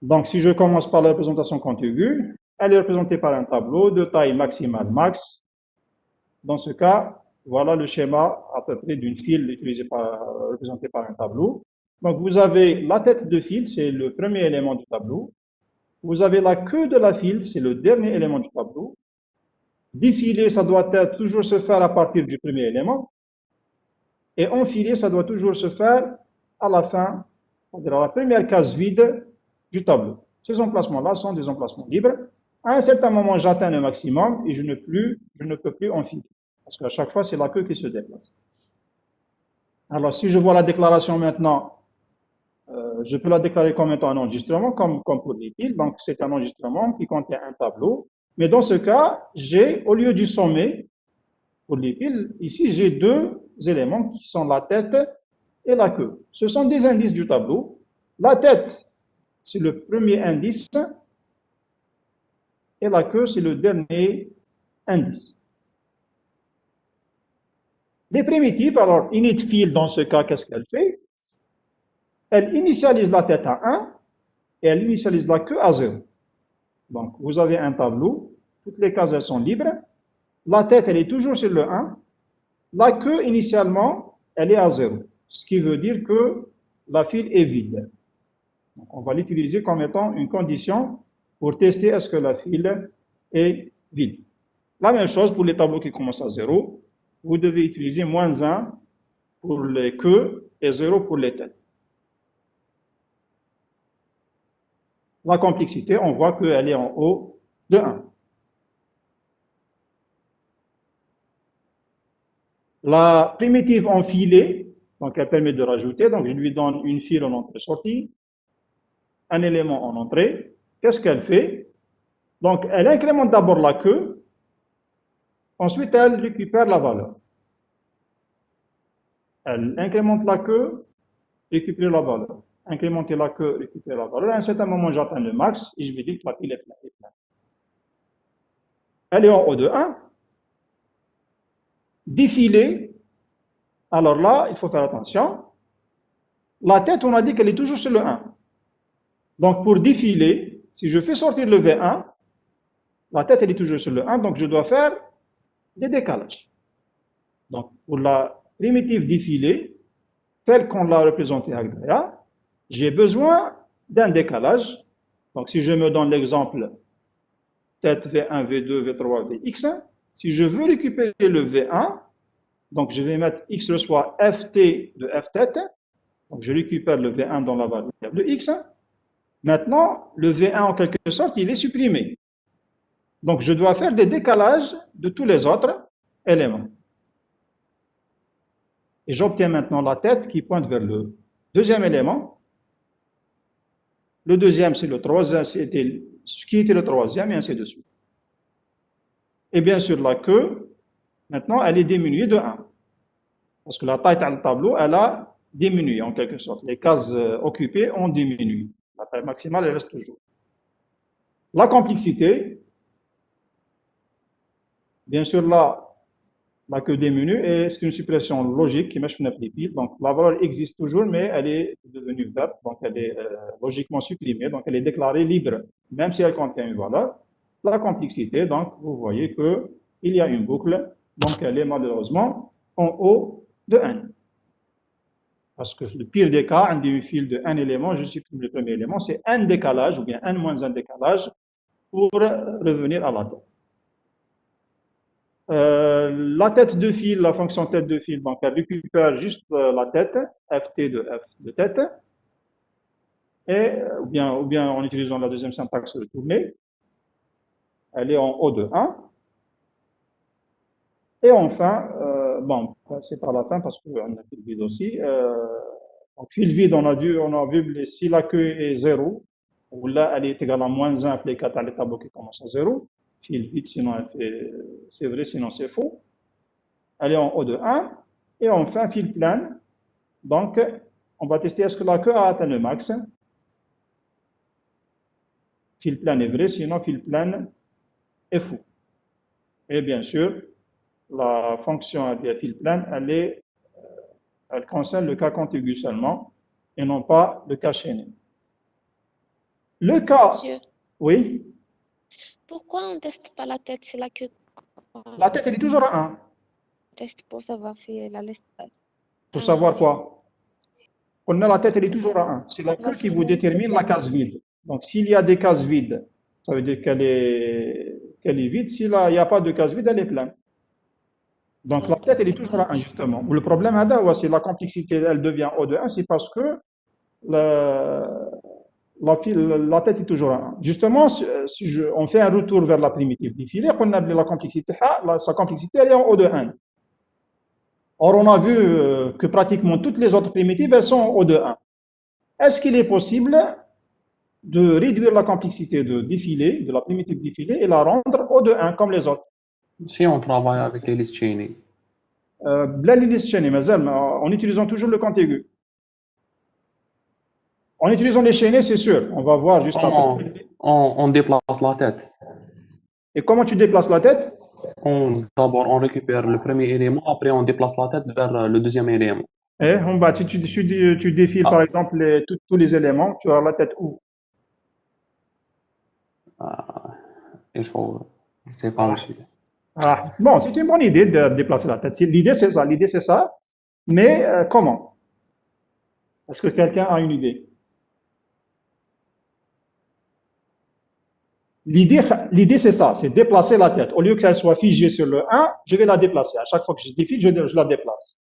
Donc, si je commence par la représentation contiguë, elle est représentée par un tableau de taille maximale max. Dans ce cas, voilà le schéma à peu près d'une file représenté par un tableau. Donc, vous avez la tête de file, c'est le premier élément du tableau. Vous avez la queue de la file, c'est le dernier élément du tableau. Défiler, ça doit toujours se faire à partir du premier élément. Et enfiler, ça doit toujours se faire à la fin, c'est-à-dire à la première case vide du tableau. Ces emplacements-là sont des emplacements libres. À un certain moment, j'atteins le maximum et je ne peux plus enfiler. Parce qu'à chaque fois, c'est la queue qui se déplace. Alors, si je vois la déclaration maintenant, je peux la déclarer comme étant un enregistrement, comme pour les piles. Donc, c'est un enregistrement qui contient un tableau. Mais dans ce cas, j'ai, au lieu du sommet, pour les piles, ici, j'ai deux éléments qui sont la tête et la queue. Ce sont des indices du tableau. La tête, c'est le premier indice, et la queue, c'est le dernier indice. Les primitives, alors initFill, dans ce cas, qu'est-ce qu'elle fait? Elle initialise la tête à 1 et elle initialise la queue à 0. Donc, vous avez un tableau, toutes les cases elles sont libres. La tête, elle est toujours sur le 1. La queue, initialement, elle est à 0. Ce qui veut dire que la file est vide. Donc, on va l'utiliser comme étant une condition pour tester est-ce que la file est vide. La même chose pour les tableaux qui commencent à 0. Vous devez utiliser -1 pour les queues et 0 pour les têtes. La complexité, on voit qu'elle est en haut de 1. La primitive enfilée, donc elle permet de rajouter, donc je lui donne une file en entrée-sortie, un élément en entrée. Qu'est-ce qu'elle fait? Donc elle incrémente d'abord la queue, ensuite elle récupère la valeur. Elle incrémente la queue, récupère la valeur. Incrémenter la queue, récupérer la valeur. À un certain moment, j'atteins le max et je vais dire que la pile est pleine. Elle est en haut de 1. Défiler. Alors là, il faut faire attention. La tête, on a dit qu'elle est toujours sur le 1. Donc pour défiler, si je fais sortir le V1, la tête, elle est toujours sur le 1, donc je dois faire des décalages. Donc pour la primitive défilée, telle qu'on l'a représentée à Gaïa, j'ai besoin d'un décalage. Donc, si je me donne l'exemple tête V1, V2, V3, Vx, si je veux récupérer le V1, donc je vais mettre X reçoit Ft de F tête, donc je récupère le V1 dans la variable X. Maintenant, le V1 en quelque sorte, il est supprimé. Donc, je dois faire des décalages de tous les autres éléments. Et j'obtiens maintenant la tête qui pointe vers le deuxième élément. Le deuxième, c'est le troisième, c'était ce qui était le troisième, et ainsi de suite. Et bien sûr, la queue, maintenant, elle est diminuée de 1. Parce que la taille du tableau, elle a diminué en quelque sorte. Les cases occupées ont diminué. La taille maximale, elle reste toujours. La complexité, bien sûr, là, la queue diminue et c'est une suppression logique qui marche les piles. Donc, la valeur existe toujours, mais elle est devenue verte, donc elle est logiquement supprimée, donc elle est déclarée libre, même si elle contient une valeur. La complexité, donc, vous voyez qu'il y a une boucle, donc elle est malheureusement en haut de 1. Parce que le pire des cas, une file de un élément, je supprime le premier élément, c'est un décalage, ou bien un moins un décalage, pour revenir à la tête. La tête de file, la fonction tête de file, donc elle récupère juste la tête, ft de f de tête, et ou bien en utilisant la deuxième syntaxe retournée, elle est en haut de 1. Et enfin, bon, c'est par la fin parce qu'on a fil vide aussi. Donc fil vide, on a vu si la queue est 0, ou là elle est égale à -1 les 4 à les tableaux qui commencent à 0. Fil vide, sinon c'est vrai, sinon c'est faux. Elle est en haut de 1. Et enfin, fil plein. Donc, on va tester est-ce que la queue a atteint le max. Fil plein est vrai, sinon fil plein est faux. Et bien sûr, la fonction de fil plein, elle concerne le cas contigu seulement et non pas le cas chaîné. Le cas, Monsieur, oui, pourquoi on teste pas la tête? C'est la queue qu'on la tête, elle est toujours à 1. teste pour savoir si elle a Pour savoir quoi? On a la tête, elle est pour toujours à savoir 1. C'est la queue la qui vous finale. détermine la case vide. Donc, s'il y a des cases vides, ça veut dire qu'elle est vide. S'il n'y a pas de case vide, elle est pleine. Donc, la tête, elle est toujours à 1, justement. Le problème, c'est la complexité, elle devient O de 1, c'est parce que la tête est toujours à 1. Justement, si on fait un retour vers la primitive défilée, on a la complexité, sa complexité, elle est en O de 1. Or, on a vu que pratiquement toutes les autres primitives, elles sont en O de 1. Est-ce qu'il est possible de réduire la complexité de défilé, de la primitive défilée, et la rendre O de 1 comme les autres? Si on travaille avec les listes chaînées. بلا لي ليست chaînées, en utilisant toujours le contigu. En utilisant les chaînés, c'est sûr. On va voir juste Comment après. on déplace la tête? Et comment tu déplaces la tête? D'abord, on récupère le premier élément, après on déplace la tête vers le deuxième élément. En bas, si tu défiles par exemple tous les éléments, tu auras la tête où? Il faut... C'est pas possible. Bon, c'est une bonne idée de déplacer la tête. L'idée, c'est ça. Mais comment? Est-ce que quelqu'un a une idée? L'idée, c'est ça, c'est déplacer la tête. Au lieu qu'elle soit figée sur le 1, je vais la déplacer. À chaque fois que je défile, je la déplace.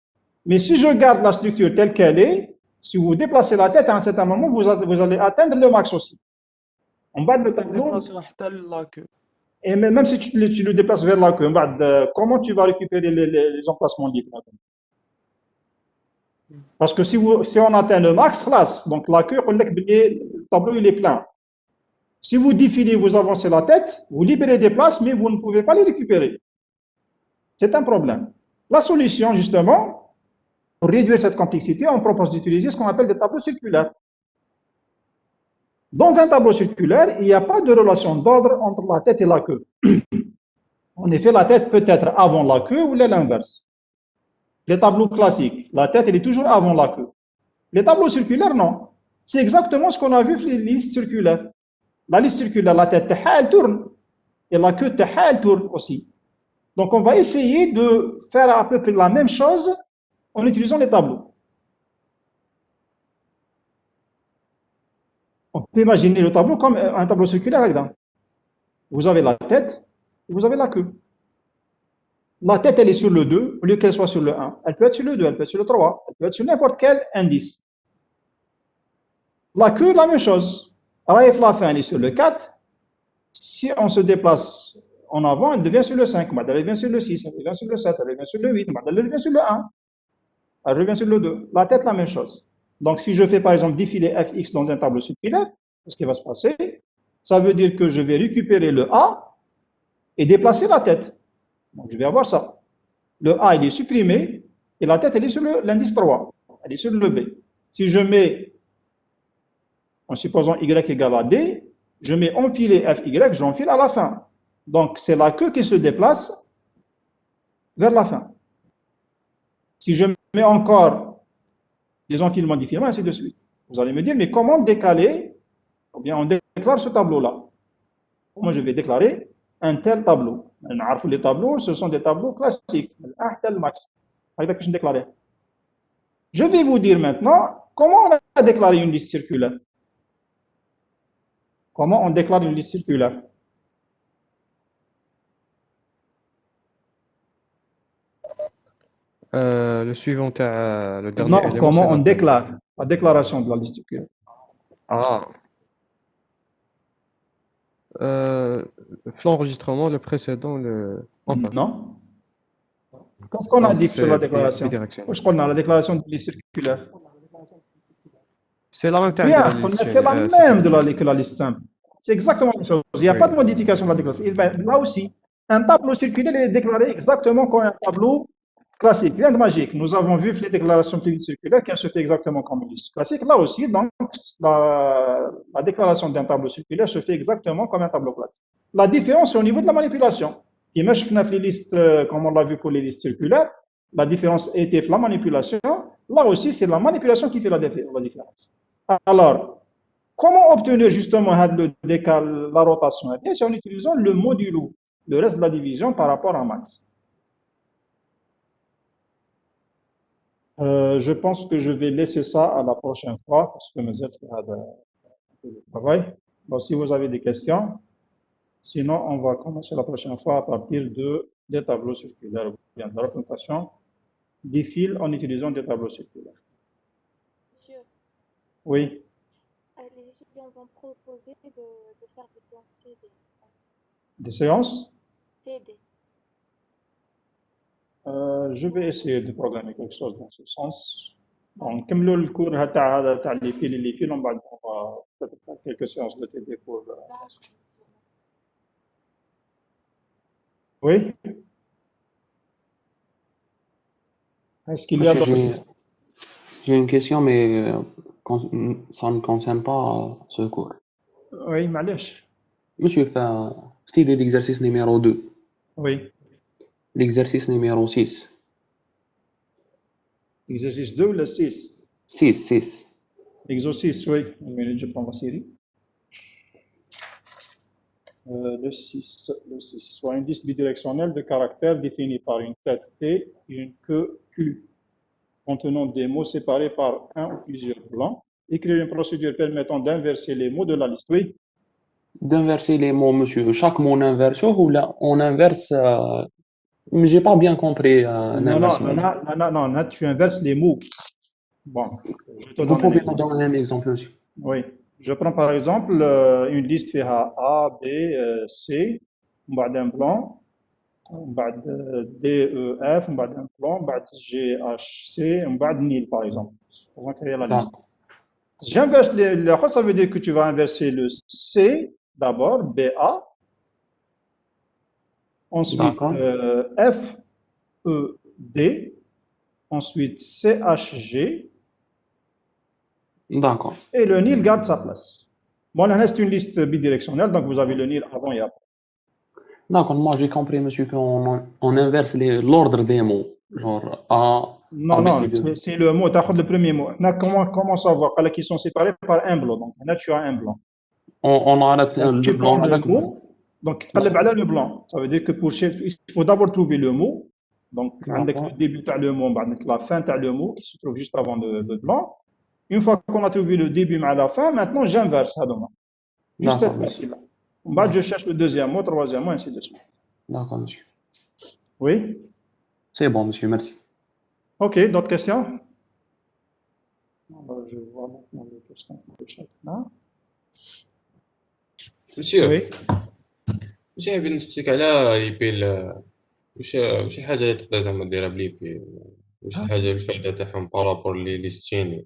Mais si je garde la structure telle qu'elle est, si vous déplacez la tête, à un certain moment, vous allez atteindre le max aussi. En bas de le tableau, et même si tu le déplaces vers la queue, comment tu vas récupérer les emplacements libres? Parce que si on atteint le max, donc la queue, le tableau il est plein. Si vous défilez, vous avancez la tête, vous libérez des places, mais vous ne pouvez pas les récupérer. C'est un problème. La solution, justement, pour réduire cette complexité, on propose d'utiliser ce qu'on appelle des tableaux circulaires. Dans un tableau circulaire, il n'y a pas de relation d'ordre entre la tête et la queue. En effet, la tête peut être avant la queue ou l'inverse. Les tableaux classiques, la tête elle est toujours avant la queue. Les tableaux circulaires, non. C'est exactement ce qu'on a vu sur les listes circulaires. La liste circulaire, la tête, elle tourne. Et la queue, elle tourne aussi. Donc, on va essayer de faire à peu près la même chose en utilisant les tableaux. On peut imaginer le tableau comme un tableau circulaire là-dedans. Vous avez la tête et vous avez la queue. La tête, elle est sur le 2 au lieu qu'elle soit sur le 1. Elle peut être sur le 2, elle peut être sur le 3, elle peut être sur n'importe quel indice. La queue, la même chose. Raif la fin, elle est sur le 4. Si on se déplace en avant, elle devient sur le 5. Elle devient sur le 6, elle devient sur le 7, elle devient sur le 8, elle devient sur le 1. Elle revient sur le 2. La tête, la même chose. Donc, si je fais par exemple défiler fx dans un tableau circulaire, ce qui va se passer, ça veut dire que je vais récupérer le A et déplacer la tête. Donc, je vais avoir ça. Le A, il est supprimé et la tête, elle est sur l'indice 3. Elle est sur le B. Si je mets, en supposant y égale à D, je mets enfiler fy, j'enfile à la fin. Donc, c'est la queue qui se déplace vers la fin. Si je mets encore des enfilements différents, ainsi de suite. Vous allez me dire, mais comment décaler, ou bien on déclare ce tableau-là? Moi, je vais déclarer un tel tableau. Les tableaux, ce sont des tableaux classiques. Un tel max. Je vais vous dire maintenant comment on a déclaré une liste circulaire. Comment on déclare une liste circulaire? Le suivant, le dernier Non, élément, comment c'est on la tête. déclare la déclaration de la liste circulaire? L'enregistrement, le précédent, enfin, Non. Qu'est-ce qu'on a dit sur la déclaration? bidirectionnel. Je connais la déclaration de liste circulaire. C'est la même Bien, taille on a fait la même que la liste simple. C'est exactement la même chose. Il n'y a pas de modification de la déclaration. Et ben, là aussi, un tableau circulaire est déclaré exactement comme un tableau classique. Rien de magique. Nous avons vu les déclarations de liste circulaire qu'elle se fait exactement comme une liste classique. Là aussi, donc, la déclaration d'un tableau circulaire se fait exactement comme un tableau classique. La différence, c'est au niveau de la manipulation. Et même si les listes, comme on l'a vu pour les listes circulaires, la différence était la manipulation. Là aussi, c'est la manipulation qui fait la différence. Alors, Comment obtenir justement la rotation? C'est en utilisant le modulo, le reste de la division par rapport à max. Je pense que je vais laisser ça à la prochaine fois parce que mes aides de travail. Donc, si vous avez des questions, sinon on va commencer la prochaine fois à partir des tableaux circulaires ou bien de la représentation des fils en utilisant des tableaux circulaires. Monsieur, Oui. les étudiants ont proposé de faire des séances TD. Des séances? TD. Je vais essayer de programmer quelque chose dans ce sens. On كملوا الكور تاع les fils on va peut-être faire quelques séances de TD pour Oui. Est-ce qu'il y a d'autres questions? J'ai une question, mais ça ne concerne pas ce cours. Oui, معليش. Monsieur, c'était l'exercice numéro 2. Oui. L'exercice numéro 6. Exercice 2 ou le 6? 6. Exercice, oui. Une minute, je prends la série. Le 6, soit une liste bidirectionnelle de caractères définie par une tête T et une queue Q, contenant des mots séparés par un ou plusieurs blancs. Écrire une procédure permettant d'inverser les mots de la liste. Oui. D'inverser les mots, monsieur. Chaque mot on inverse ou là on inverse. Mais j'ai pas bien compris. Non, tu inverses les mots. Bon, Vous pouvez me donner un exemple, monsieur? Oui. Je prends par exemple une liste fait A, B, C, بعد un blanc, بعد D, E, F, بعد un blanc, بعد G, H, C, بعد nil par exemple. On va créer la liste. J'inverse les fois, ça veut dire que tu vas inverser le C d'abord, BA, ensuite F, E, D, ensuite C, H, G. D'accord. Et le nil garde sa place. Bon, là, c'est une liste bidirectionnelle, donc vous avez le nil avant et après. D'accord, moi j'ai compris, monsieur, qu'on inverse l'ordre des mots. Genre A. Non, c'est le mot, tu as le premier mot. Comment savoir? Qu'ils sont séparés par un blanc. Donc là, tu as un blanc. On arrête le blanc. Donc, tu as le blanc. Ça veut dire que il faut d'abord trouver le mot. Donc, avec le début, tu as le mot, la fin, tu as le mot qui se trouve juste avant le blanc. Une fois qu'on a trouvé le début à la fin, maintenant j'inverse ça demain. Juste cette partie-là. Je cherche le deuxième mot, troisième mot, ainsi de suite. D'accord, monsieur. Oui? C'est bon, monsieur, merci. Ok, d'autres questions? Je vois maintenant les questions de chacun. Monsieur, oui. واش حابين نسقسيك على لي بيل واش حاجه اللي تقدر زعما ديرها بلي بيل واش حاجه الفائده تاعهم بارابور لي ستيني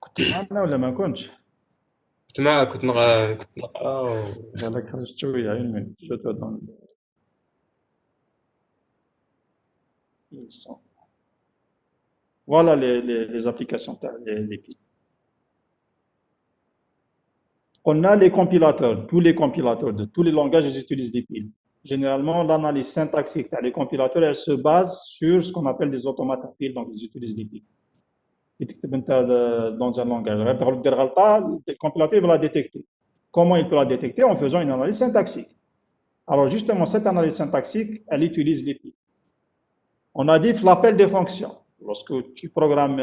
كنت معنا ولا ما كنتش؟ كنت معاك كنت نقرا هذاك خرجت شويه علمي جو تو دون Voilà les applications, les piles. On a les compilateurs, tous les compilateurs de tous les langages, ils utilisent des piles. Généralement, l'analyse syntaxique, les compilateurs, elle se base sur ce qu'on appelle des automates à piles, donc ils utilisent des piles. Dans un langage, le compilateur va la détecter. Comment il peut la détecter? En faisant une analyse syntaxique. Alors justement, cette analyse syntaxique, elle utilise les piles. On a dit l'appel des fonctions. Lorsque tu programmes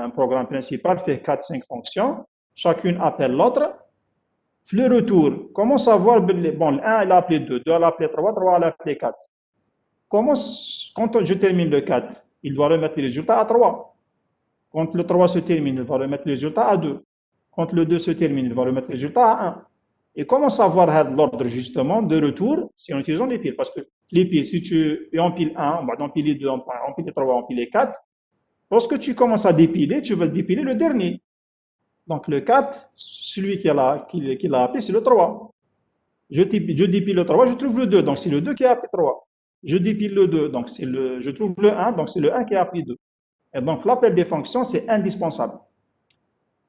un programme principal, fait 4-5 fonctions, chacune appelle l'autre. Le retour, comment savoir, bon, le 1 il a appelé 2, 2 il a appelé 3, 3 il a appelé 4. Quand je termine le 4, il doit remettre le résultat à 3. Quand le 3 se termine, il va remettre le résultat à 2. Quand le 2 se termine, il va remettre le résultat à 1. Et comment savoir l'ordre justement de retour si en utilisant les piles? Parce que les piles, si tu empiles 1, on va empiler 2, empiler 3, empiler 4. Lorsque tu commences à dépiler, tu vas dépiler le dernier. Donc le 4, celui qui l'a appelé, c'est le 3. Je dépile le 3, je trouve le 2, donc c'est le 2 qui a appelé 3. Je dépile le 2, donc je trouve le 1, donc c'est le 1 qui a appelé 2. Et donc l'appel des fonctions, c'est indispensable.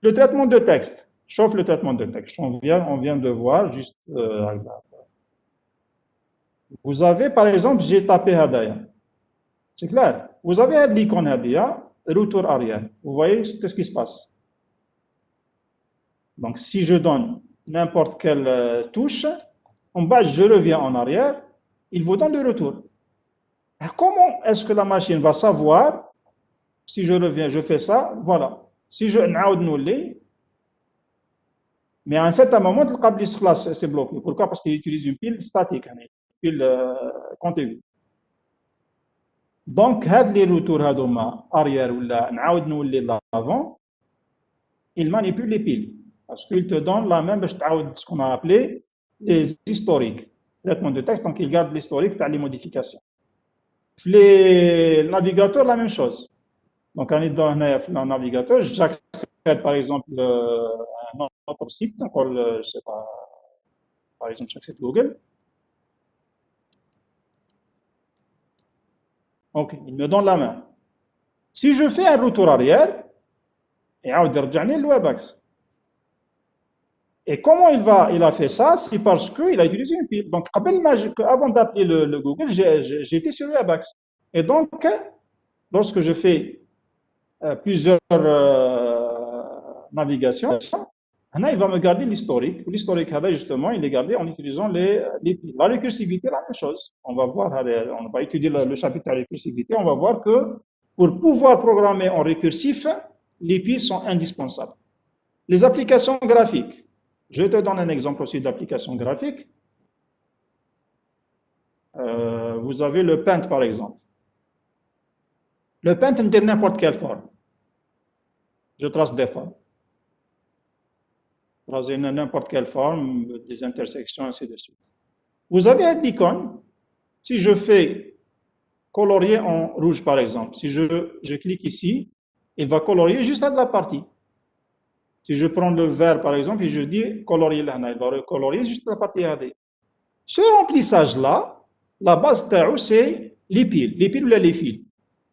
Le traitement de texte, chauffe le traitement de texte. On vient de voir juste. Vous avez par exemple, j'ai tapé Hadaya. C'est clair. Vous avez l'icône Hadaya, retour arrière. Vous voyez qu'est-ce qui se passe? Donc, si je donne n'importe quelle touche, en bas, je reviens en arrière, il vous donne le retour. Comment est-ce que la machine va savoir si je reviens, je fais ça, voilà. Si je n'aoud noulé, mais à un certain moment, le câble c'est bloqué. Pourquoi? Parce qu'il utilise une pile statique, une pile contiguë. Donc, les retours arrière ou l'avant, il manipule les piles. Parce qu'il te donne la même, ce qu'on a appelé les historiques. Traitement de texte, donc il garde l'historique, tu as les modifications. Les navigateurs, la même chose. Donc, on est dans un navigateur, j'accède par exemple à un autre site, je sais pas, par exemple, j'accède Google. Ok, il me donne la main. Si je fais un retour arrière, il va le WebEx. Et comment il a fait ça? C'est parce qu'il a utilisé une pile. Donc, avant d'appeler le Google, j'étais sur WebEx. Et donc, lorsque je fais plusieurs navigations, il va me garder l'historique. L'historique, justement, il est gardé en utilisant les piles. La récursivité, la même chose. On va voir, on va étudier le chapitre de la récursivité. On va voir que pour pouvoir programmer en récursif, les piles sont indispensables. Les applications graphiques. Je te donne un exemple aussi d'application graphique. Vous avez le Paint, par exemple. Le Paint est n'importe quelle forme. Je trace des formes. Tracer n'importe quelle forme, des intersections, ainsi de suite. Vous avez un icône. Si je fais colorier en rouge, par exemple, si je clique ici, il va colorier juste à de la partie. Si je prends le vert, par exemple, et je dis colorier là, il va colorier juste la partie AD. Ce remplissage-là, la base TAO, c'est les piles ou les fils.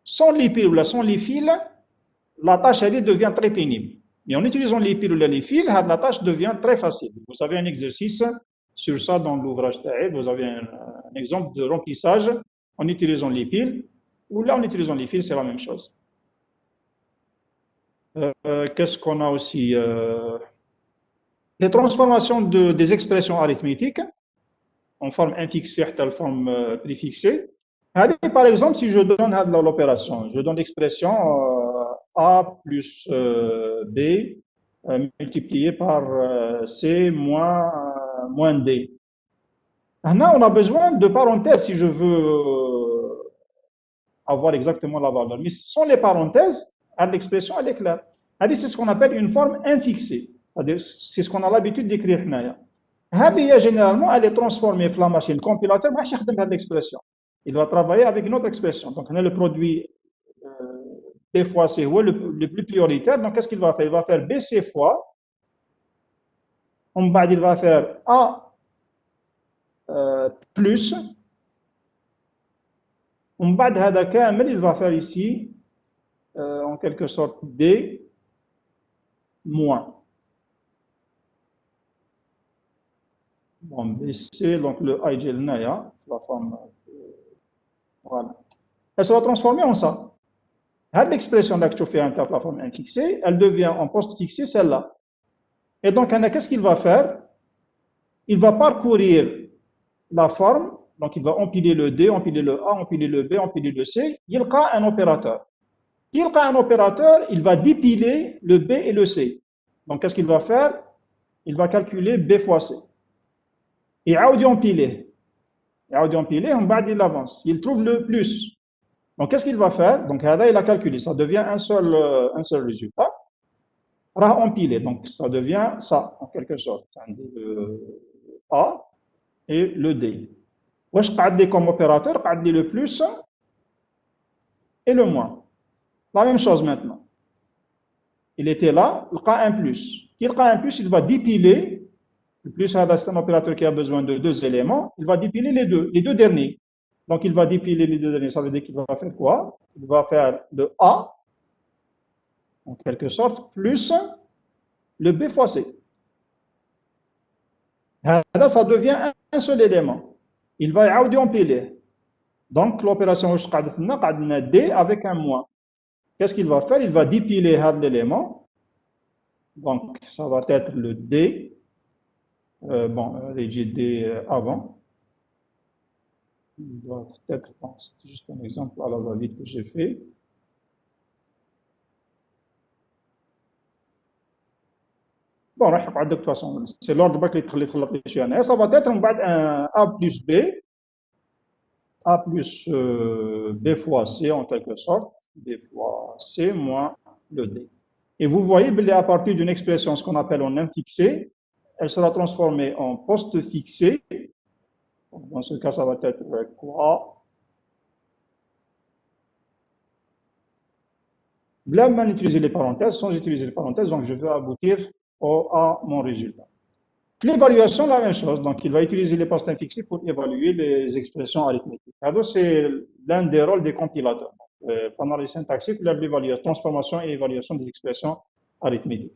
Sans les piles ou sans les fils, la tâche devient très pénible. Mais en utilisant les piles ou les fils, la tâche devient très facile. Vous avez un exercice sur ça dans l'ouvrage TAO. Vous avez un exemple de remplissage en utilisant les piles, ou là en utilisant les fils, c'est la même chose. Qu'est-ce qu'on a aussi? Les transformations des expressions arithmétiques en forme infixée à la forme préfixée. Par exemple, si je donne l'opération, je donne l'expression A plus B multiplié par C moins D. Là, on a besoin de parenthèses si je veux avoir exactement la valeur. Mais sans les parenthèses, l'expression, elle est claire. C'est ce qu'on appelle une forme infixée. C'est ce qu'on a l'habitude d'écrire. Généralement, elle est transformée dans la machine. Le compilateur va chercher l'expression. Il va travailler avec une autre expression. Donc, on a le produit, B fois C, le plus prioritaire. Donc, qu'est-ce qu'il va faire? Il va faire BC fois. Il va faire A plus. Il va faire ici, en quelque sorte, D moins. Bon, BC, donc le IGL Naya, la forme. Voilà. Elle sera transformée en ça. L'expression que tu fais en la forme infixée, elle devient en poste fixé celle-là. Et donc, qu'est-ce qu'il va faire? Il va parcourir la forme, donc il va empiler le D, empiler le A, empiler le B, empiler le C. Il y a un opérateur. Il y a un opérateur, il va dépiler le B et le C. Donc, qu'est-ce qu'il va faire? Il va calculer B fois C. Et Audi empiler. Il avance. Il trouve le plus. Donc, qu'est-ce qu'il va faire? Donc, il a calculé. Ça devient un seul résultat. Empiler. Donc, ça devient ça, en quelque sorte. Le A et le D. Wesh قعد comme opérateur, قعد le plus et le moins. La même chose maintenant. Il était là, il a un plus. Il a un plus, il va dépiler. Le plus, c'est un opérateur qui a besoin de deux éléments. Il va dépiler les deux derniers. Donc, il va dépiler les deux derniers. Ça veut dire qu'il va faire quoi? Il va faire le A, en quelque sorte, plus le B fois C. Là, ça devient un seul élément. Il va empiler. Donc, l'opération D avec un moins. Qu'est-ce qu'il va faire? Il va dépiler l'élément. Donc, ça va être le D. Bon, les GD avant. Ils doivent être, bon, c'est juste un exemple à la va-vite que j'ai fait. Bon, de toute façon, c'est l'ordre qui est ça va être un A plus B, A plus B fois C en quelque sorte, B fois C moins le D. Et vous voyez, à partir d'une expression, ce qu'on appelle en infixé, elle sera transformée en post-fixé. Dans ce cas, ça va être quoi? Là, on utiliser les parenthèses, sans utiliser les parenthèses, donc je vais aboutir à mon résultat. L'évaluation, la même chose, donc il va utiliser les postes infixés pour évaluer les expressions arithmétiques. C'est l'un des rôles des compilateurs. Pendant les syntaxiques, l'évaluation, transformation et évaluation des expressions arithmétiques.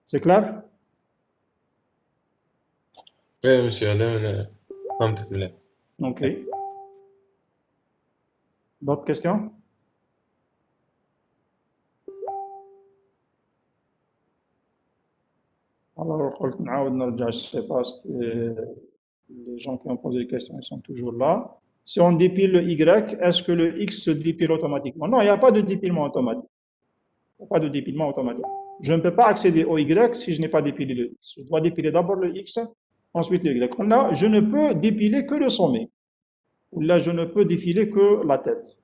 C'est clair? Oui, monsieur, là, فهمتك. Ok. D'autres questions? Alors, je ne sais pas si les gens qui ont posé des questions ils sont toujours là. Si on dépile le Y, est-ce que le X se dépile automatiquement? Non, il n'y a pas de dépilement automatique. Il n'y a pas de dépilement automatique. Je ne peux pas accéder au Y si je n'ai pas dépilé le X. Je dois dépiler d'abord le X, ensuite le Y. Là, je ne peux dépiler que le sommet. Là, je ne peux défiler que la tête.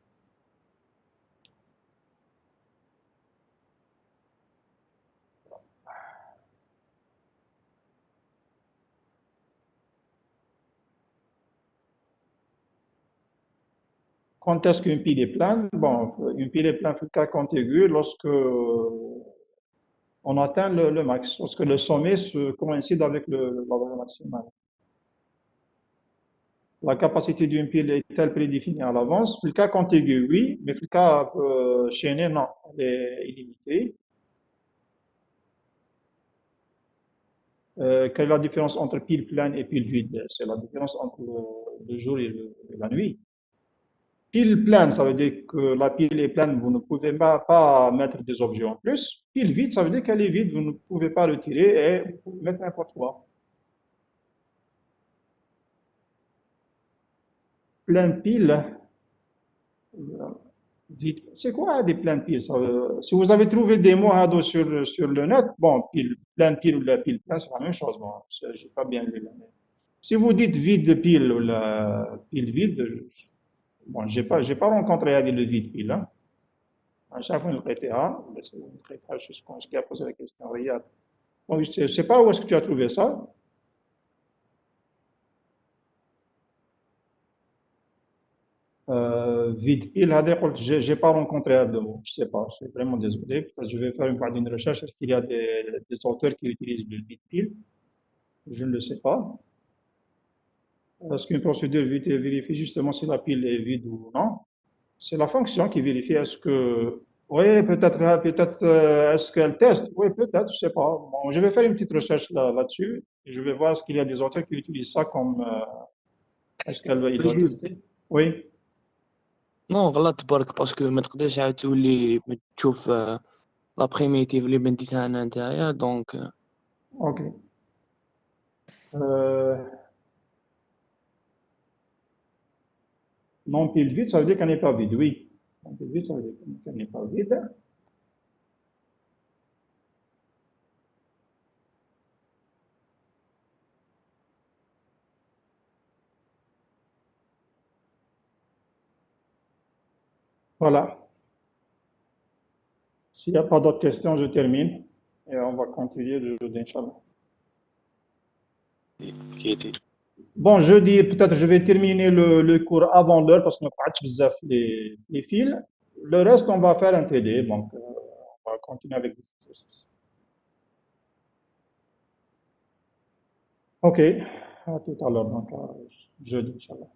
Quand est-ce qu'une pile est pleine? Bon, une pile est pleine dans le cas contigu lorsque on atteint le max, lorsque le sommet se coïncide avec la valeur maximale. La capacité d'une pile est-elle prédéfinie à l'avance? Dans le cas contigu, oui, mais dans le cas chaîné, non, elle est illimitée. Quelle est la différence entre pile pleine et pile vide? C'est la différence entre le jour et la nuit. Pile pleine, ça veut dire que la pile est pleine, vous ne pouvez pas mettre des objets en plus. Pile vide, ça veut dire qu'elle est vide, vous ne pouvez pas le tirer et vous pouvez mettre n'importe quoi. Pleine pile, vide. C'est quoi des pleines piles? Si vous avez trouvé des mots sur le net, bon, pleine pile ou la pile pleine, c'est la même chose. Bon, je n'ai pas bien lu. Si vous dites vide pile ou la pile vide, bon, j'ai pas rencontré le vide pile. Hein. À chaque fois, je pense qu'il a posé la question. Regarde. Donc, je ne sais pas où est-ce que tu as trouvé ça. Vide pile, je n'ai pas rencontré de mots. Je ne sais pas, je suis vraiment désolé. Je vais faire une recherche. Est-ce qu'il y a des auteurs qui utilisent le vide pile? Je ne le sais pas. Est-ce qu'une procédure vérifie justement si la pile est vide ou non? C'est la fonction qui vérifie est-ce que. Oui, peut-être, est-ce qu'elle teste? Oui, peut-être, je ne sais pas. Bon, je vais faire une petite recherche là-dessus. Et je vais voir est-ce qu'il y a des auteurs qui utilisent ça comme. Est-ce qu'elle va tester? Oui. نو غلطت برك باسكو ما تقدرش عاد تولي تشوف لا بريميتيف اللي بنتيها انا نتايا دونك Ok. Non pile vide, ça veut dire qu'elle n'est pas vide, oui. Non pile vide, ça veut dire qu'elle n'est pas vide. Voilà. S'il n'y a pas d'autres questions, je termine. Et on va continuer le jeudi, Inch'Allah. Bon, jeudi, peut-être je vais terminer le cours avant l'heure parce qu'on n'a pas les fils. Le reste, on va faire un TD. Donc, on va continuer avec des exercices. OK. À tout à l'heure. Donc, jeudi, Inch'Allah.